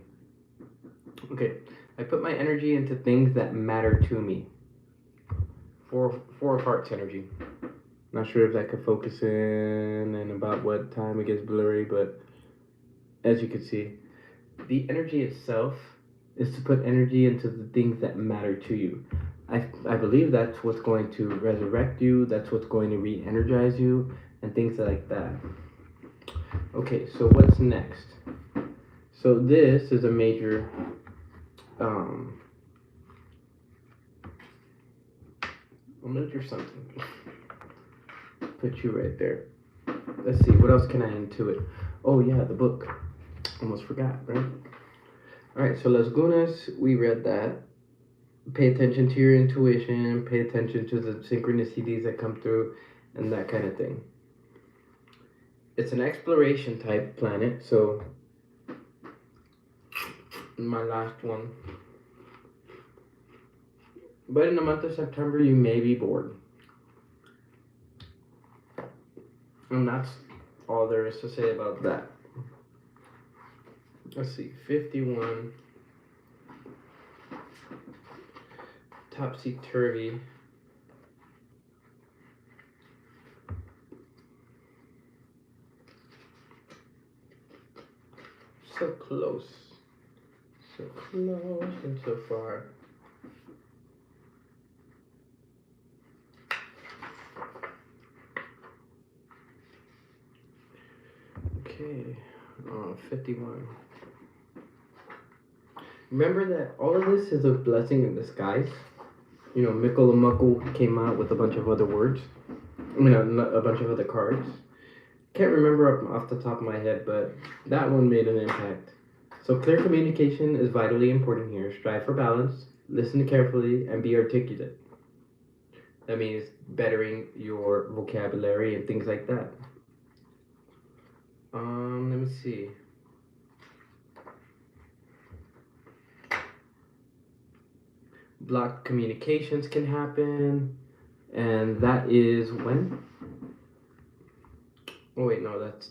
Okay, I put my energy into things that matter to me. 4 of Hearts energy. Not sure if that could focus in and about what time it gets blurry, but as you can see, the energy itself is to put energy into the things that matter to you. I believe that's what's going to resurrect you, that's what's going to re-energize you, and things like that. Okay, so what's next? So this is a major I'm gonna do something. Put you right there. Let's see, what else can I intuit? Oh yeah, the book. Almost forgot, right? Alright, so Las Gunas, we read that. Pay attention to your intuition, pay attention to the synchronicities that come through, and that kind of thing. It's an exploration type planet, so my last one. But in the month of September, you may be bored. And that's all there is to say about that. Let's see, 51. Topsy-turvy. So close. So close and so far. Okay, 51. Remember that all of this is a blessing in disguise. You know, Mikkel and Muckle came out with a bunch of other words. I mean, a bunch of other cards. Can't remember off the top of my head, but that one made an impact. So clear communication is vitally important here. Strive for balance, listen carefully, and be articulate. That means bettering your vocabulary and things like that. Let me see. Blocked communications can happen, and that is when? Oh wait, no, that's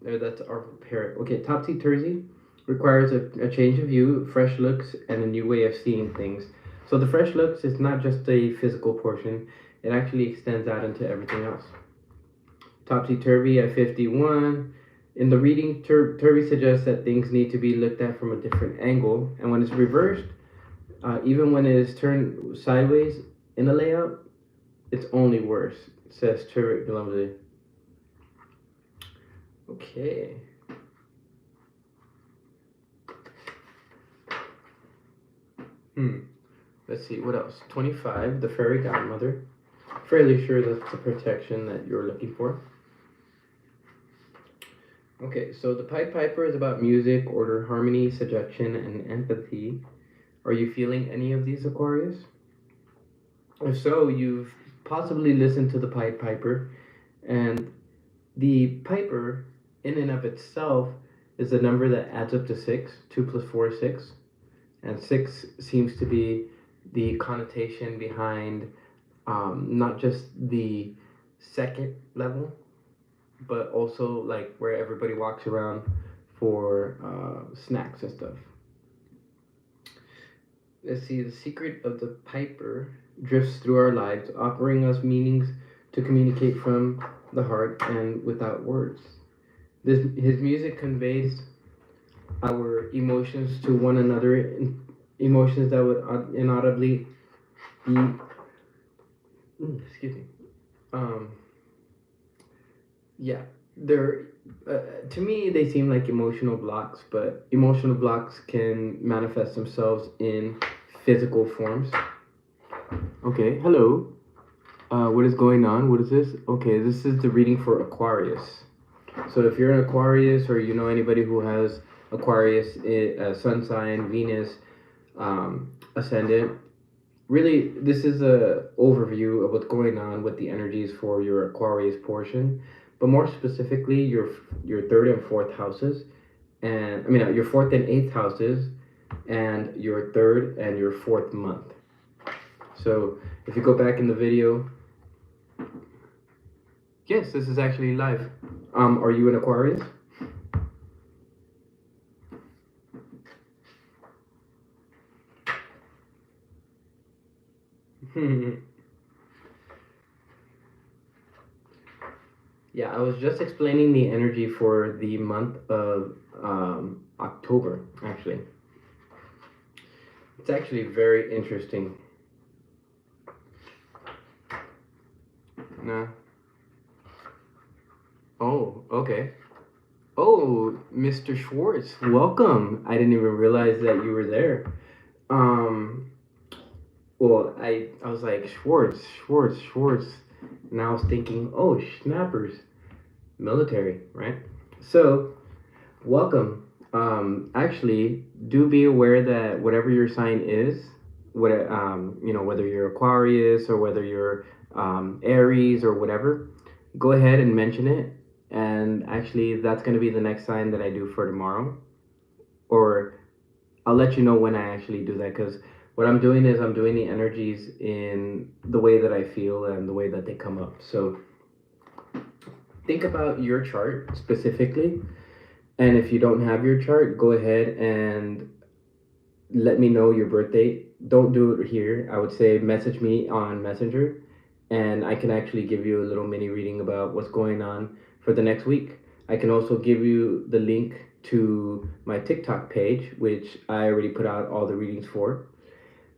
that's our parrot. Okay, topsy-turvy requires a change of view, fresh looks, and a new way of seeing things. So the fresh looks is not just a physical portion, it actually extends out into everything else. Topsy-turvy at 51. In the reading, Turvy suggests that things need to be looked at from a different angle, and when it's reversed, even when it is turned sideways in a layout, it's only worse, says Turvy Glumsy. Okay. Let's see, what else? 25, the fairy godmother. Fairly sure that's the protection that you're looking for. Okay, so the Pied Piper is about music, order, harmony, seduction, and empathy. Are you feeling any of these, Aquarius? If so, you've possibly listened to the Pied Piper, and the piper, in and of itself, is a number that adds up to 6. 2 plus 4 is 6. And 6 seems to be the connotation behind not just the second level, but also like where everybody walks around for snacks and stuff. Let's see, the secret of the piper drifts through our lives, offering us meanings to communicate from the heart and without words. His music conveys our emotions to one another, emotions that would inaudibly be, excuse me, yeah, they're to me they seem like emotional blocks, but emotional blocks can manifest themselves in physical forms. Okay, hello. What is going on? What is this? Okay, this is the reading for Aquarius. So if you're an Aquarius, or you know anybody who has Aquarius, sun sign, Venus, ascendant, really this is a overview of what's going on with the energies for your Aquarius portion, but more specifically your third and fourth houses, and I mean your fourth and eighth houses, and your third and your fourth month. So if you go back in the video, yes, this is actually live. Are you an Aquarius? Yeah, I was just explaining the energy for the month of October, actually. It's actually very interesting. Nah. Oh, okay. Oh, Mr. Schwartz, welcome. I didn't even realize that you were there. Um, well, I was like, Schwartz. And I was thinking, oh, snappers, military, right? So, welcome. Actually, do be aware that whatever your sign is, whether you're Aquarius or whether you're Aries or whatever, go ahead and mention it. And actually, that's going to be the next sign that I do for tomorrow. Or I'll let you know when I actually do that, because what I'm doing is I'm doing the energies in the way that I feel and the way that they come up. So think about your chart specifically. And if you don't have your chart, go ahead and let me know your birth date. Don't do it here. I would say message me on Messenger, and I can actually give you a little mini reading about what's going on for the next week. I can also give you the link to my TikTok page, which I already put out all the readings for.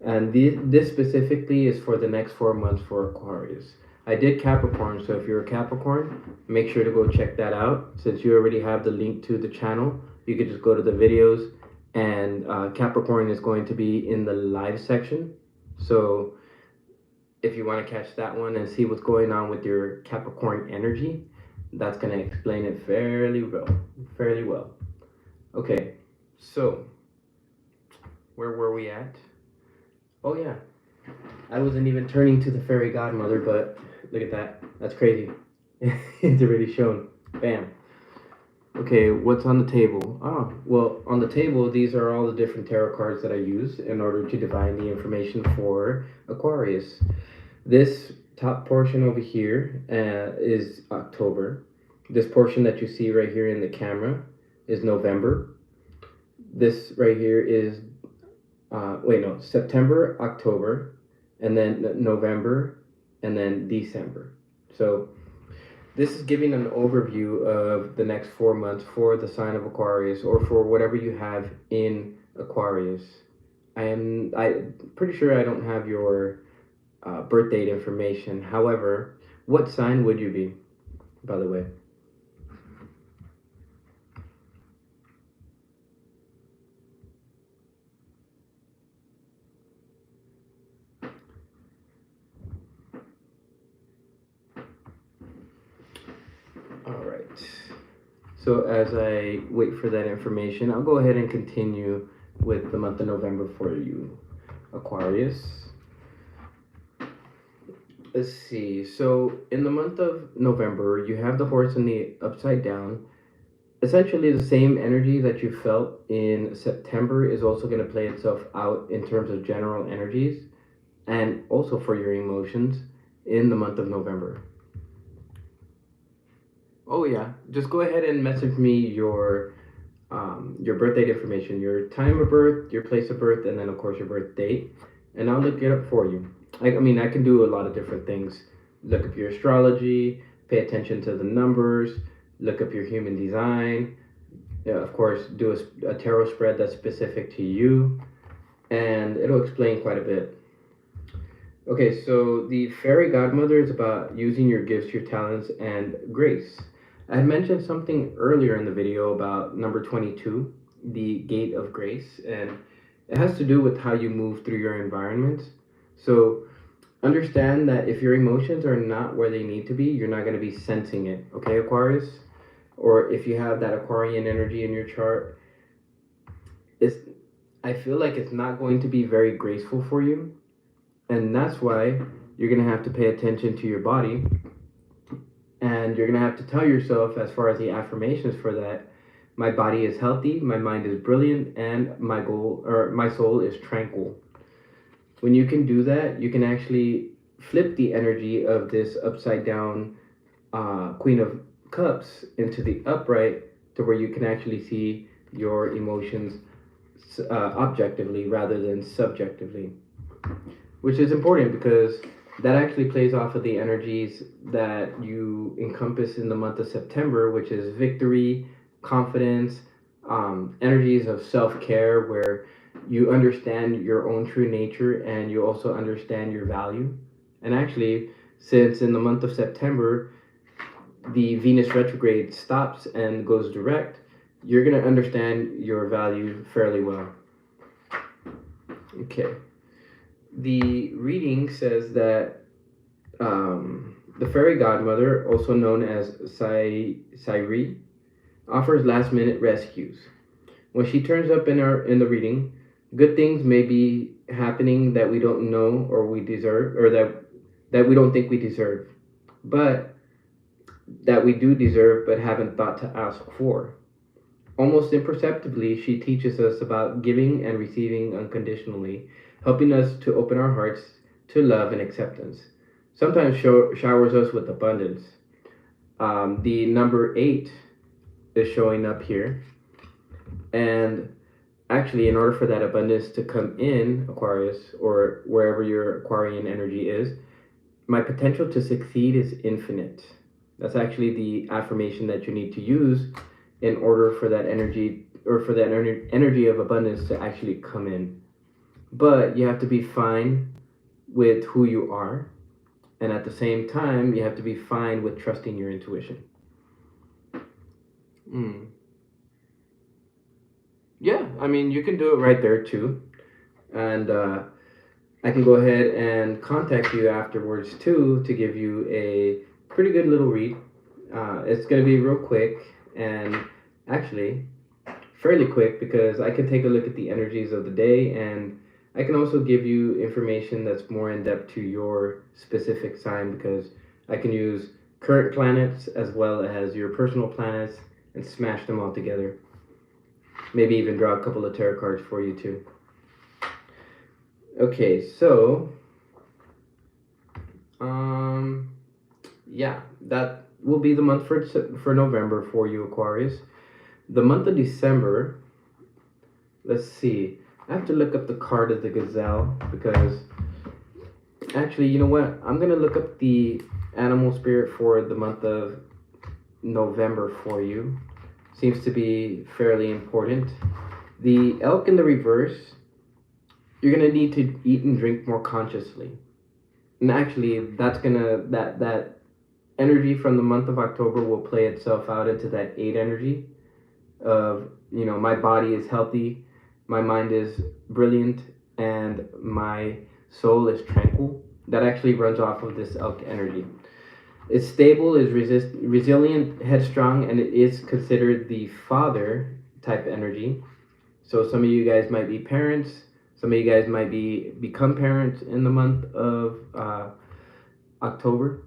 And this specifically is for the next 4 months for Aquarius. I did Capricorn, so if you're a Capricorn, make sure to go check that out. Since you already have the link to the channel, you could just go to the videos, and Capricorn is going to be in the live section. So if you want to catch that one and see what's going on with your Capricorn energy, that's going to explain it fairly well. Okay, so where were we at? Oh yeah, I wasn't even turning to the fairy godmother, but look at that. That's crazy. It's already shown. Bam. Okay, what's on the table? Oh, well, on the table, these are all the different tarot cards that I use in order to divine the information for Aquarius. This top portion over here is October. This portion that you see right here in the camera is November. This right here is wait, no, September, October, and then November, and then December. So this is giving an overview of the next 4 months for the sign of Aquarius or for whatever you have in Aquarius. I pretty sure I don't have your birth date information. However, what sign would you be, by the way? All right. So as I wait for that information, I'll go ahead and continue with the month of November for you, Aquarius. Let's see. So in the month of November, you have the horse in the upside down. Essentially, the same energy that you felt in September is also going to play itself out in terms of general energies and also for your emotions in the month of November. Oh yeah, just go ahead and message me your birth date information, your time of birth, your place of birth, and then of course your birth date, and I'll look it up for you. I mean, I can do a lot of different things. Look up your astrology, pay attention to the numbers, look up your human design. Yeah, of course, do a tarot spread that's specific to you, and it'll explain quite a bit. Okay, so the fairy godmother is about using your gifts, your talents, and grace. I had mentioned something earlier in the video about number 22, the gate of grace, and it has to do with how you move through your environment. So understand that if your emotions are not where they need to be, you're not going to be sensing it, okay, Aquarius? Or if you have that Aquarian energy in your chart, it's I feel like it's not going to be very graceful for you, and that's why you're going to have to pay attention to your body, and you're going to have to tell yourself, as far as the affirmations for that, my body is healthy, my mind is brilliant, and my soul is tranquil. When you can do that, you can actually flip the energy of this upside down Queen of Cups into the upright, to where you can actually see your emotions objectively rather than subjectively, which is important because that actually plays off of the energies that you encompass in the month of September, which is victory, confidence, energies of self care, where you understand your own true nature and you also understand your value. And actually, since in the month of September, the Venus retrograde stops and goes direct, you're going to understand your value fairly well. Okay. The reading says that the fairy godmother, also known as Sairi, offers last minute rescues. When she turns up in the reading, good things may be happening that we don't know or we deserve, or that we don't think we deserve, but that we do deserve but haven't thought to ask for. Almost imperceptibly, she teaches us about giving and receiving unconditionally, helping us to open our hearts to love and acceptance. Sometimes showers us with abundance. The number 8 is showing up here. And actually, in order for that abundance to come in, Aquarius, or wherever your Aquarian energy is, my potential to succeed is infinite. That's actually the affirmation that you need to use in order for that energy, or for that energy of abundance to actually come in. But you have to be fine with who you are, and at the same time, you have to be fine with trusting your intuition. Mm. Yeah, I mean, you can do it right there too. And I can go ahead and contact you afterwards too to give you a pretty good little read. It's going to be real quick, and actually fairly quick, because I can take a look at the energies of the day, and I can also give you information that's more in depth to your specific sign, because I can use current planets as well as your personal planets and smash them all together. Maybe even draw a couple of tarot cards for you too. Okay, so yeah, that will be the month for November for you, Aquarius. The month of December, let's see. I have to look up the card of the gazelle because actually, you know what? I'm gonna look up the animal spirit for the month of November for you. Seems to be fairly important. The elk in the reverse, you're gonna need to eat and drink more consciously. And actually, that energy from the month of October will play itself out into that 8 energy of, my body is healthy, my mind is brilliant, and my soul is tranquil. That actually runs off of this elk energy. It's stable, is resilient, headstrong, and it is considered the father type energy. So some of you guys might be parents. Some of you guys might become parents in the month of October.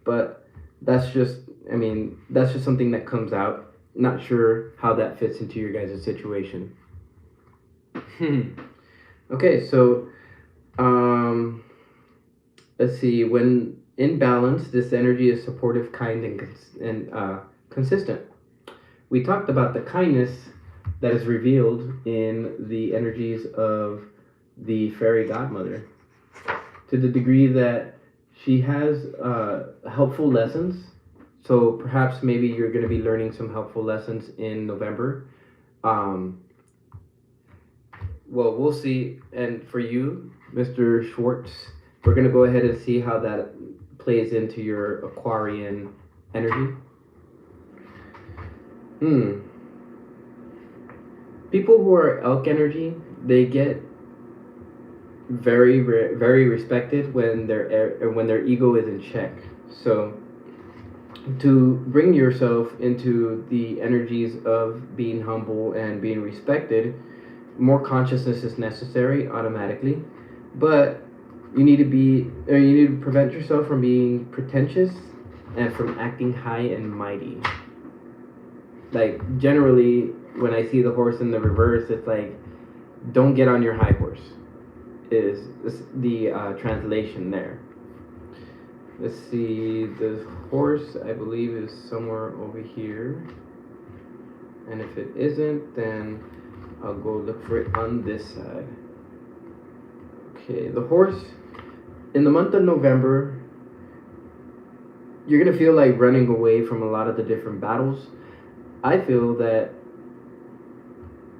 But that's just something that comes out. Not sure how that fits into your guys' situation. Okay, so um, let's see. When in balance, this energy is supportive, kind, and consistent. We talked about the kindness that is revealed in the energies of the fairy godmother to the degree that she has helpful lessons. So perhaps maybe you're going to be learning some helpful lessons in November. Um, well, we'll see. And for you, Mr. Schwartz, we're going to go ahead and see how that plays into your Aquarian energy. People who are elk energy, they get very respected when their ego is in check. So to bring yourself into the energies of being humble and being respected, more consciousness is necessary automatically, but you need to prevent yourself from being pretentious and from acting high and mighty. Like generally, when I see the horse in the reverse, it's like, don't get on your high horse. Is the translation there? Let's see. The horse, I believe, is somewhere over here. And if it isn't, then I'll go look for it on this side. Okay, the horse, in the month of November, you're going to feel like running away from a lot of the different battles. I feel that,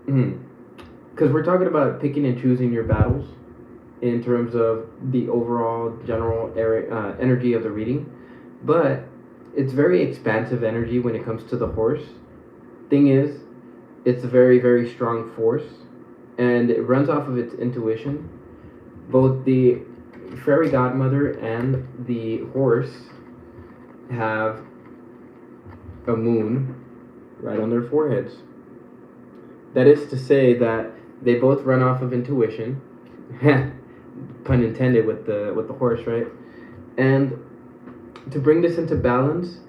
because we're talking about picking and choosing your battles in terms of the overall general energy of the reading, but it's very expansive energy when it comes to the horse. Thing is, it's a very strong force, and it runs off of its intuition. Both the fairy godmother and the horse have a moon right on their foreheads. That is to say that they both run off of intuition. Pun intended with the horse, right? And to bring this into balance,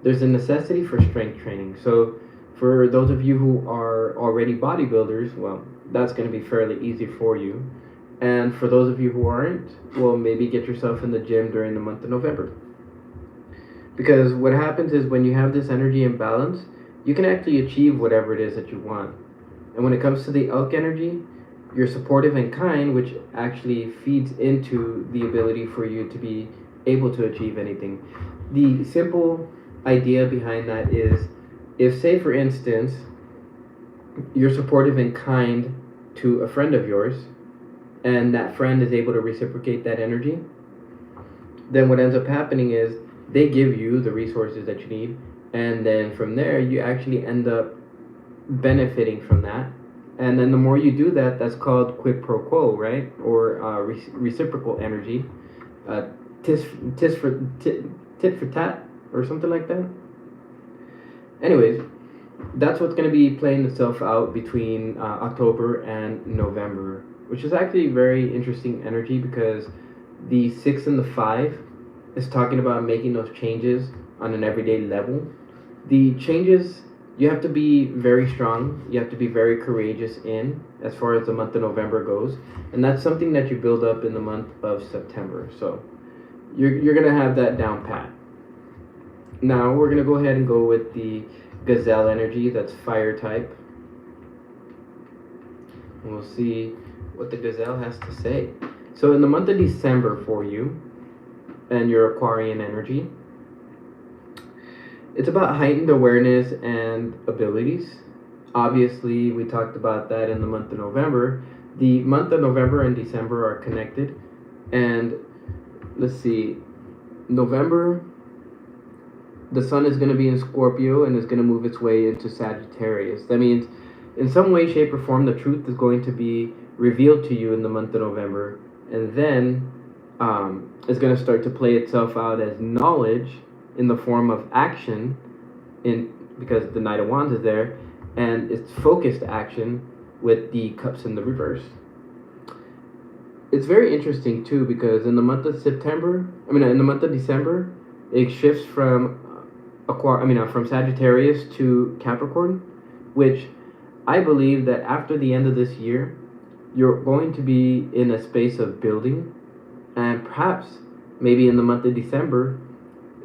there's a necessity for strength training. So for those of you who are already bodybuilders, well, that's going to be fairly easy for you. And for those of you who aren't, well, maybe get yourself in the gym during the month of November. Because what happens is when you have this energy imbalance, you can actually achieve whatever it is that you want. And when it comes to the elk energy, you're supportive and kind, which actually feeds into the ability for you to be able to achieve anything. The simple idea behind that is, if, say, for instance, you're supportive and kind to a friend of yours, and that friend is able to reciprocate that energy, then what ends up happening is they give you the resources that you need, and then from there you actually end up benefiting from that. And then the more you do that, that's called quid pro quo, right? Or reciprocal energy, tit for tat, or something like that. Anyways, that's what's going to be playing itself out between October and November, which is actually very interesting energy because the 6 and the 5 is talking about making those changes on an everyday level. The changes, you have to be very strong, you have to be very courageous in as far as the month of November goes, and that's something that you build up in the month of September. So you're going to have that down pat. Now we're going to go ahead and go with the gazelle energy, that's fire type. We'll see what the gazelle has to say. So in the month of December for you and your Aquarian energy, it's about heightened awareness and abilities. Obviously, we talked about that in the month of November. The month of November and December are connected. And let's see, November, the sun is going to be in Scorpio and is going to move its way into Sagittarius. That means, in some way, shape, or form, the truth is going to be revealed to you in the month of November. And then it's going to start to play itself out as knowledge in the form of action, in because the Knight of Wands is there, and it's focused action with the cups in the reverse. It's very interesting too because in the month of in the month of December, it shifts from from Sagittarius to Capricorn, which I believe that after the end of this year, you're going to be in a space of building, and perhaps maybe in the month of December,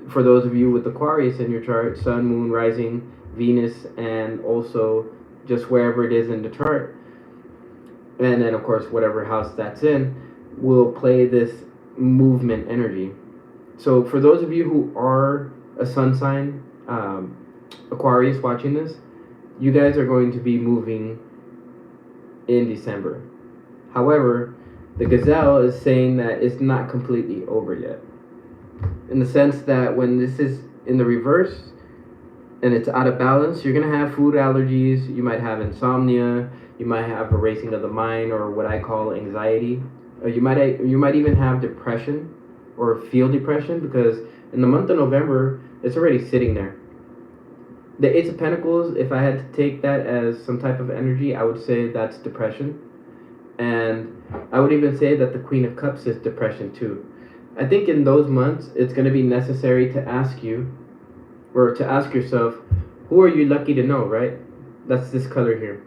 for those of you with Aquarius in your chart, Sun, Moon, Rising, Venus, and also just wherever it is in the chart, and then of course whatever house that's in, will play this movement energy. So for those of you who are a sun sign, Aquarius watching this, you guys are going to be moving in December. However, the gazelle is saying that it's not completely over yet, in the sense that when this is in the reverse and it's out of balance, you're going to have food allergies, you might have insomnia, you might have a racing of the mind, or what I call anxiety, or you might even have depression or feel depression, because in the month of November it's already sitting there. The Ace of Pentacles, if I had to take that as some type of energy, I would say that's depression. And I would even say that the Queen of Cups is depression too. I think in those months, it's going to be necessary to ask you, or to ask yourself, who are you lucky to know, right? That's this color here.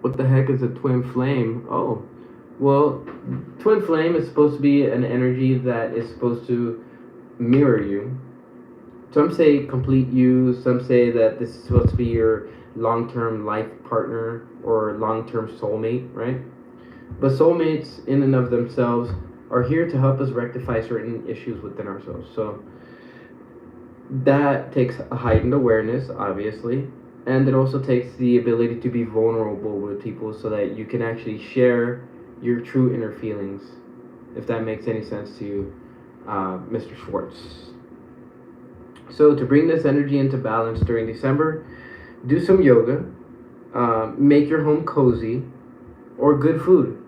What the heck is a twin flame? Oh, well, twin flame is supposed to be an energy that is supposed to mirror you. Some say complete you, some say that this is supposed to be your long-term life partner or long-term soulmate, right? But soulmates in and of themselves are here to help us rectify certain issues within ourselves. So that takes a heightened awareness, obviously, and it also takes the ability to be vulnerable with people so that you can actually share your true inner feelings, if that makes any sense to you, Mr. Schwartz. So to bring this energy into balance during December, do some yoga, make your home cozy, or good food.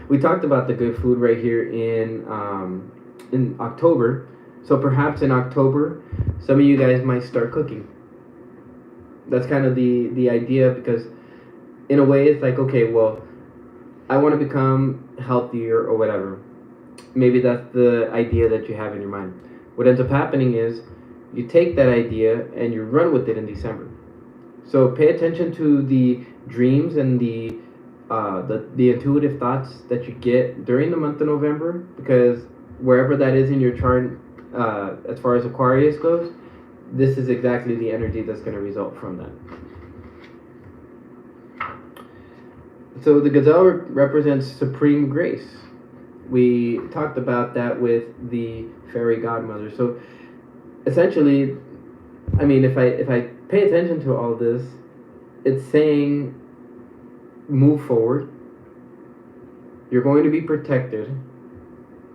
We talked about the good food right here in October. So perhaps in October, some of you guys might start cooking. That's kind of the idea, because in a way it's like, okay, well, I want to become healthier or whatever. Maybe that's the idea that you have in your mind. What ends up happening is you take that idea and you run with it in December. So pay attention to the dreams and the intuitive thoughts that you get during the month of November, because wherever that is in your chart, as far as Aquarius goes, this is exactly the energy that's going to result from that. So the gazelle represents supreme grace. We talked about that with the fairy godmother. So essentially, I mean, if I pay attention to all this, it's saying move forward. You're going to be protected.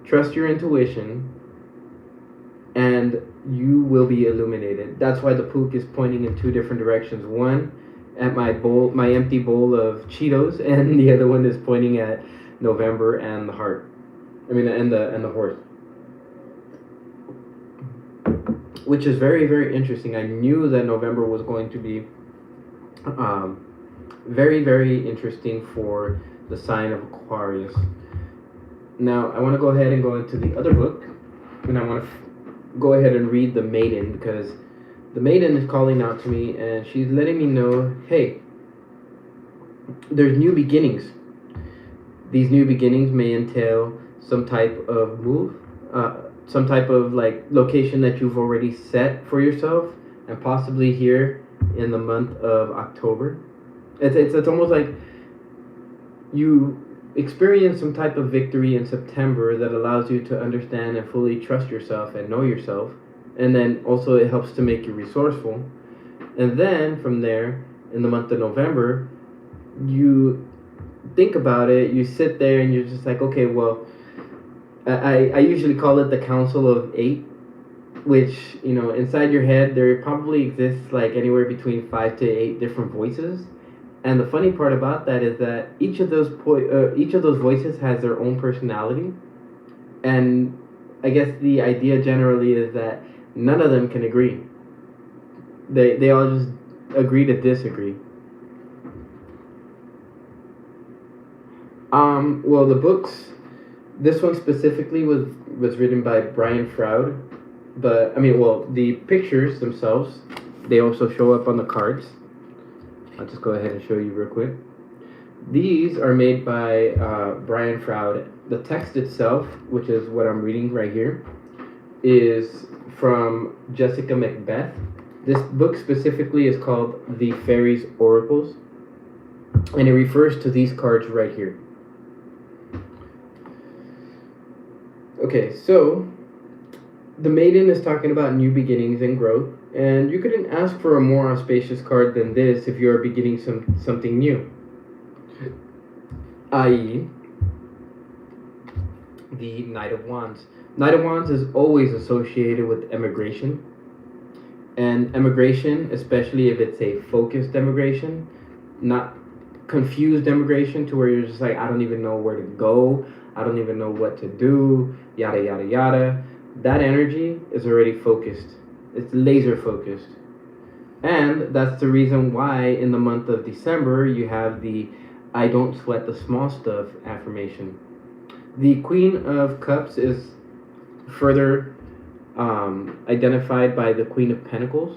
Trust your intuition, and you will be illuminated. That's why the pook is pointing in two different directions. One at my empty bowl of Cheetos, and the other one is pointing at November and the heart. And the horse. Which is very, very interesting. I knew that November was going to be very, very interesting for the sign of Aquarius. Now, I want to go ahead and go into the other book, and I want to go ahead and read the Maiden, because the Maiden is calling out to me, and she's letting me know, hey, there's new beginnings. These new beginnings may entail some type of move, some type of like location that you've already set for yourself, and possibly here in the month of October. It's almost like you experience some type of victory in September that allows you to understand and fully trust yourself and know yourself, and then also it helps to make you resourceful. And then from there, in the month of November, you think about it, you sit there and you're just like, okay, well, I usually call it the Council of Eight, which, inside your head, there probably exists like anywhere between 5 to 8 different voices. And the funny part about that is that each of those voices has their own personality, and I guess the idea generally is that none of them can agree. They all just agree to disagree. Well, the books. This one specifically was written by Brian Froud, but I mean, well, the pictures themselves, they also show up on the cards. I'll just go ahead and show you real quick. These are made by Brian Froud. The text itself, which is what I'm reading right here, is from Jessica Macbeth. This book specifically is called The Fairies Oracles, and it refers to these cards right here. Okay, so the Maiden is talking about new beginnings and growth, and you couldn't ask for a more auspicious card than this if you are beginning something new, i.e., the Knight of Wands. Knight of Wands is always associated with emigration, and emigration, especially if it's a focused emigration, not confused emigration to where you're just like, I don't even know where to go, I don't even know what to do, yada yada yada. That energy is already focused. It's laser focused. And that's the reason why in the month of December you have the I don't sweat the small stuff affirmation. The Queen of Cups is further identified by the Queen of Pentacles.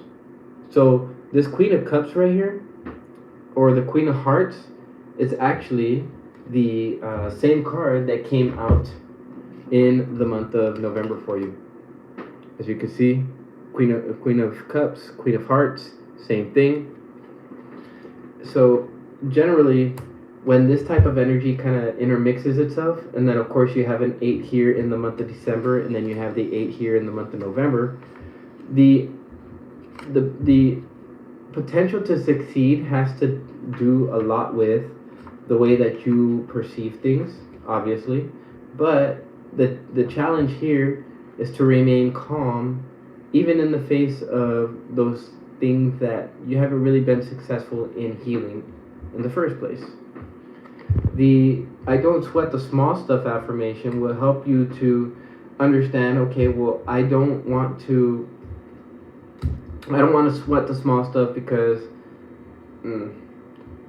So this Queen of Cups right here, or the Queen of Hearts, is actually the same card that came out in the month of November for you. As you can see, Queen of Cups, Queen of Hearts, same thing. So generally, when this type of energy kind of intermixes itself, and then of course you have an 8 here in the month of December, and then you have the 8 here in the month of November, the potential to succeed has to do a lot with the way that you perceive things, obviously, but the challenge here is to remain calm even in the face of those things that you haven't really been successful in healing in the first place. The I don't sweat the small stuff affirmation will help you to understand, okay, well, I don't want to sweat the small stuff because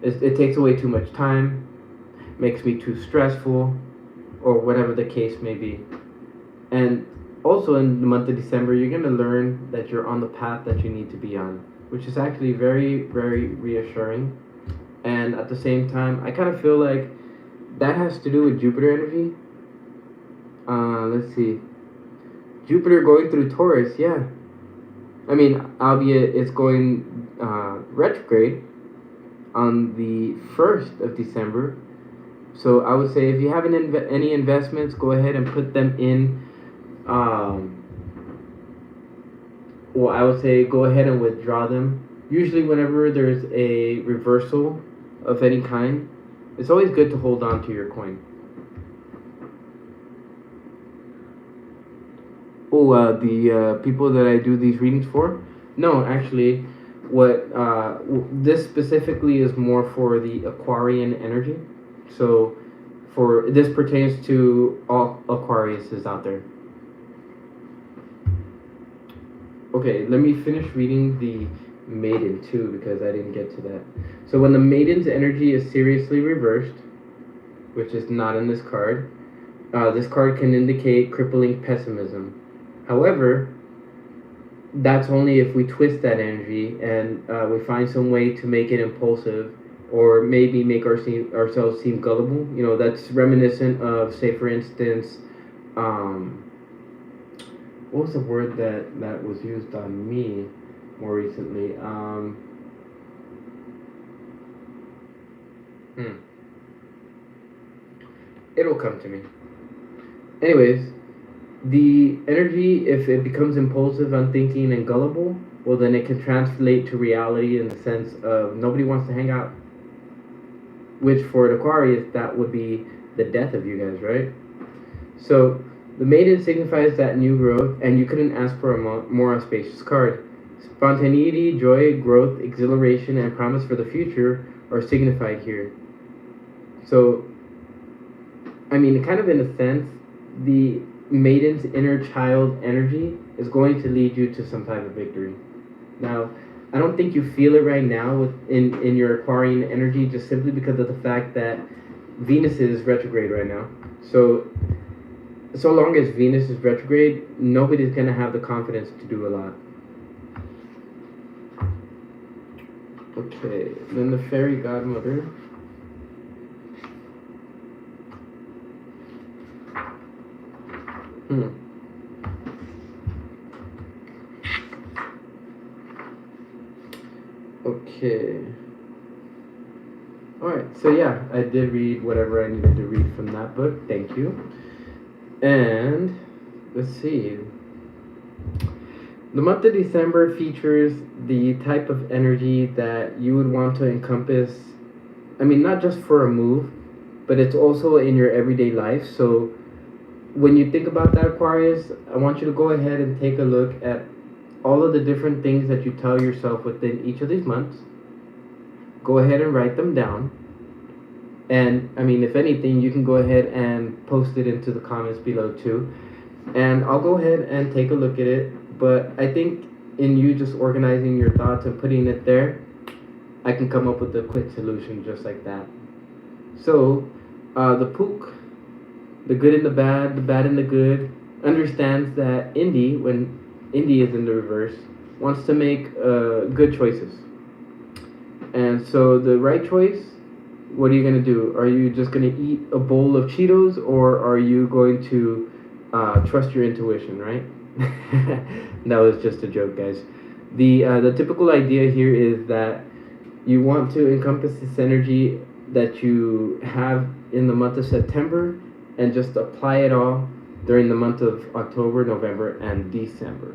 it takes away too much time, makes me too stressful, or whatever the case may be. And also in the month of December, you're going to learn that you're on the path that you need to be on, which is actually very, very reassuring. And at the same time, I kind of feel like that has to do with Jupiter energy. Let's see. Jupiter going through Taurus, yeah. I mean, albeit it's going retrograde on the 1st of December. So I would say if you have any investments, go ahead and put them in. Well, I would say go ahead and withdraw them. Usually, whenever there's a reversal of any kind, it's always good to hold on to your coin. Oh, the people that I do these readings for? No, actually, this specifically is more for the Aquarian energy. So, for this pertains to all Aquariuses out there. Okay, let me finish reading the Maiden too because I didn't get to that. So when the Maiden's energy is seriously reversed, which is not in this card can indicate crippling pessimism. However, that's only if we twist that energy and we find some way to make it impulsive or maybe make ourselves seem gullible. That's reminiscent of, say, for instance, what was the word that was used on me more recently? Hmm. It'll come to me. Anyways, the energy, if it becomes impulsive, unthinking, and gullible, well, then it can translate to reality in the sense of nobody wants to hang out. Which for an Aquarius, that would be the death of you guys, right? So the maiden signifies that new growth, and you couldn't ask for a more auspicious card. Spontaneity, joy, growth, exhilaration, and promise for the future are signified here. So, I mean, kind of in a sense, the maiden's inner child energy is going to lead you to some type of victory. Now, I don't think you feel it right now in your Aquarian energy, just simply because of the fact that Venus is retrograde right now. So long as Venus is retrograde, nobody's gonna have the confidence to do a lot. Okay, then the fairy godmother. Hmm. Okay. Alright, so yeah, I did read whatever I needed to read from that book. Thank you. And let's see. The month of December features the type of energy that you would want to encompass. I mean, not just for a move, but it's also in your everyday life. So when you think about that, Aquarius, I want you to go ahead and take a look at all of the different things that you tell yourself within each of these months. Go ahead and write them down. And I mean, if anything, you can go ahead and post it into the comments below too. And I'll go ahead and take a look at it. But I think in you just organizing your thoughts and putting it there, I can come up with a quick solution just like that. So, the Pook, the good and the bad and the good, understands that Indy, when Indy is in the reverse, wants to make good choices. And so the right choice, what are you going to do? Are you just going to eat a bowl of Cheetos, or are you going to trust your intuition, right? That was just a joke, guys. The typical idea here is that you want to encompass this energy that you have in the month of September and just apply it all during the month of October, November, and December.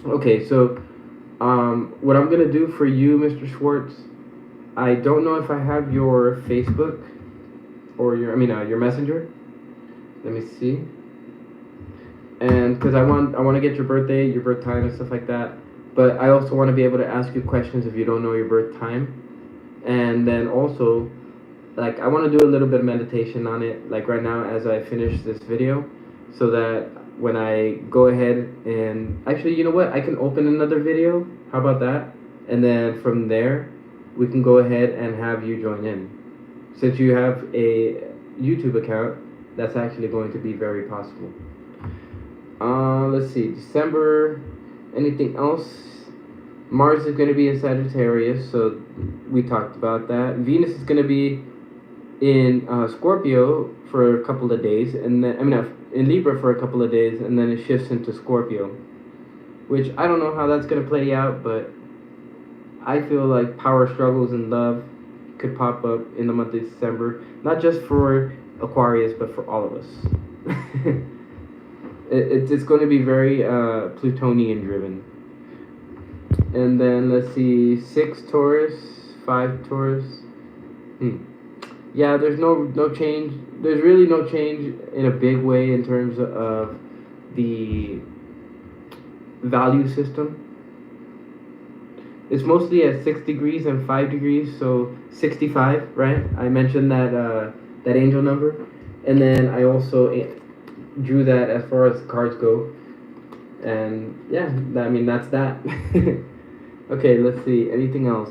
Okay, so what I'm gonna do for you, Mr. Schwartz, I don't know if I have your Facebook or your messenger. Let me see. And because I want to get your birthday, your birth time, and stuff like that. But I also want to be able to ask you questions if you don't know your birth time. And then also, like, I want to do a little bit of meditation on it, like right now as I finish this video, so that when I go ahead and actually, you know what? I can open another video. How about that? And then from there, we can go ahead and have you join in. Since you have a YouTube account, that's actually going to be very possible. Let's see, December, anything else? Mars is going to be in Sagittarius, so we talked about that. Venus is going to be in Scorpio for a couple of days, and then in Libra for a couple of days, and then it shifts into Scorpio, which I don't know how that's going to play out, but I feel like power struggles and love could pop up in the month of December, not just for Aquarius, but for all of us. It's going to be very Plutonian driven. And then let's see, 6 Taurus, 5 Taurus. Yeah, there's no change. There's really no change in a big way in terms of the value system. It's mostly at 6 degrees and 5 degrees, so 65, right? I mentioned that angel number, and then I also drew that as far as cards go, and yeah, I mean that's that. Okay, let's see, anything else?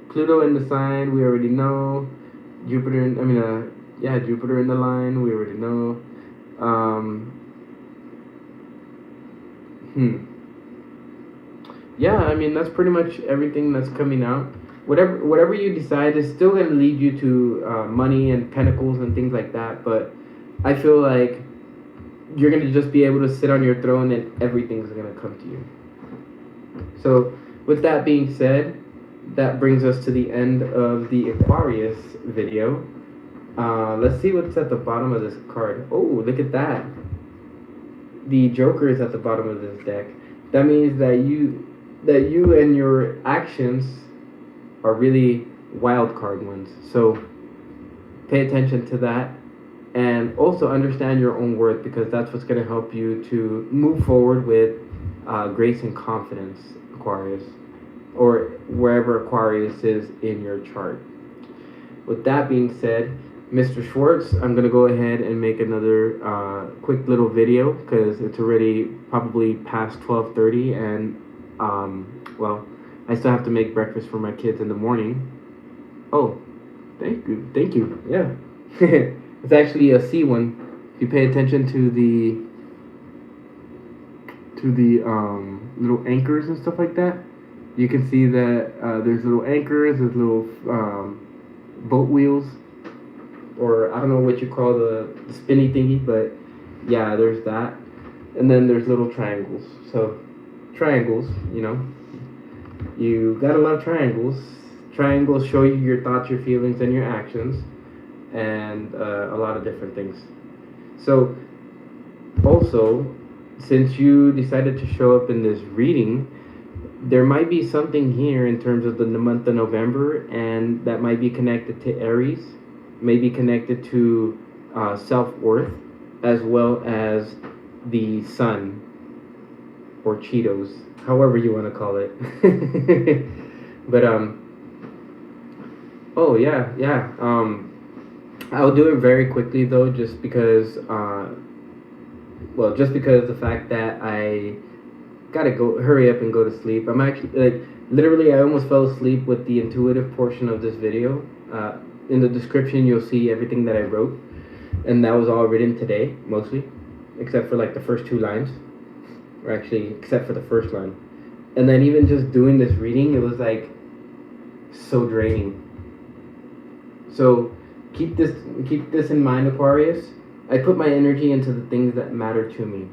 Pluto in the sign, we already know. Jupiter Jupiter in the line, we already know. Yeah, I mean that's pretty much everything that's coming out. Whatever you decide is still going to lead you to money and pentacles and things like that, but I feel like you're going to just be able to sit on your throne and everything's going to come to you. So with that being said, that brings us to the end of the Aquarius video. Let's see what's at the bottom of this card. Oh, look at that. The Joker is at the bottom of this deck. That means that you and your actions are really wild card ones. So pay attention to that, and also understand your own worth, because that's what's going to help you to move forward with grace and confidence, Aquarius, or wherever Aquarius is in your chart. With that being said, Mr. Schwartz, I'm going to go ahead and make another quick little video, because it's already probably past 12:30, and well, I still have to make breakfast for my kids in the morning. Oh, thank you, yeah. It's actually a C one. If you pay attention to the little anchors and stuff like that, you can see that there's little anchors, there's little boat wheels, or I don't know what you call the spinny thingy, but yeah, there's that. And then there's little triangles. So triangles, you got a lot of triangles. Triangles show you your thoughts, your feelings, and your actions, and a lot of different things. So also, since you decided to show up in this reading, there might be something here in terms of the month of November, and that might be connected to Aries, maybe connected to self-worth, as well as the sun, or Cheetos, however you want to call it. But oh yeah. I'll do it very quickly though, just because just because the fact that I gotta hurry up and go to sleep. I'm actually literally I almost fell asleep with the intuitive portion of this video. In the description you'll see everything that I wrote, and that was all written today, mostly, except for like the first two lines, or actually except for the first line. And then even just doing this reading, it was like so draining. So keep this in mind, Aquarius. I put my energy into the things that matter to me.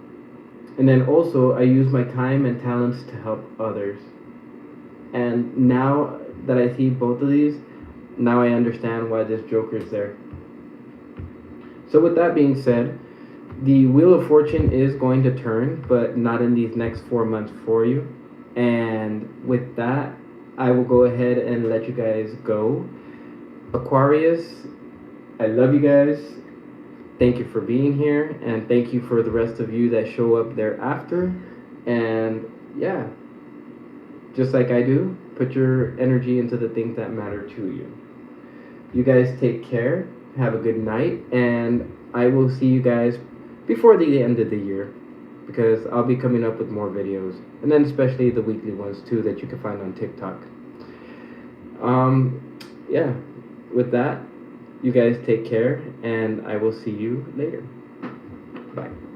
And then also I use my time and talents to help others. And now that I see both of these, now I understand why this Joker is there. So with that being said, the Wheel of Fortune is going to turn, but not in these next 4 months for you. And with that, I will go ahead and let you guys go. Aquarius, I love you guys. Thank you for being here, and thank you for the rest of you that show up thereafter. And yeah, just like I do, put your energy into the things that matter to you. You guys take care, have a good night, and I will see you guys before the end of the year, because I'll be coming up with more videos, and then especially the weekly ones too that you can find on TikTok. Yeah, with that, you guys take care, and I will see you later. Bye.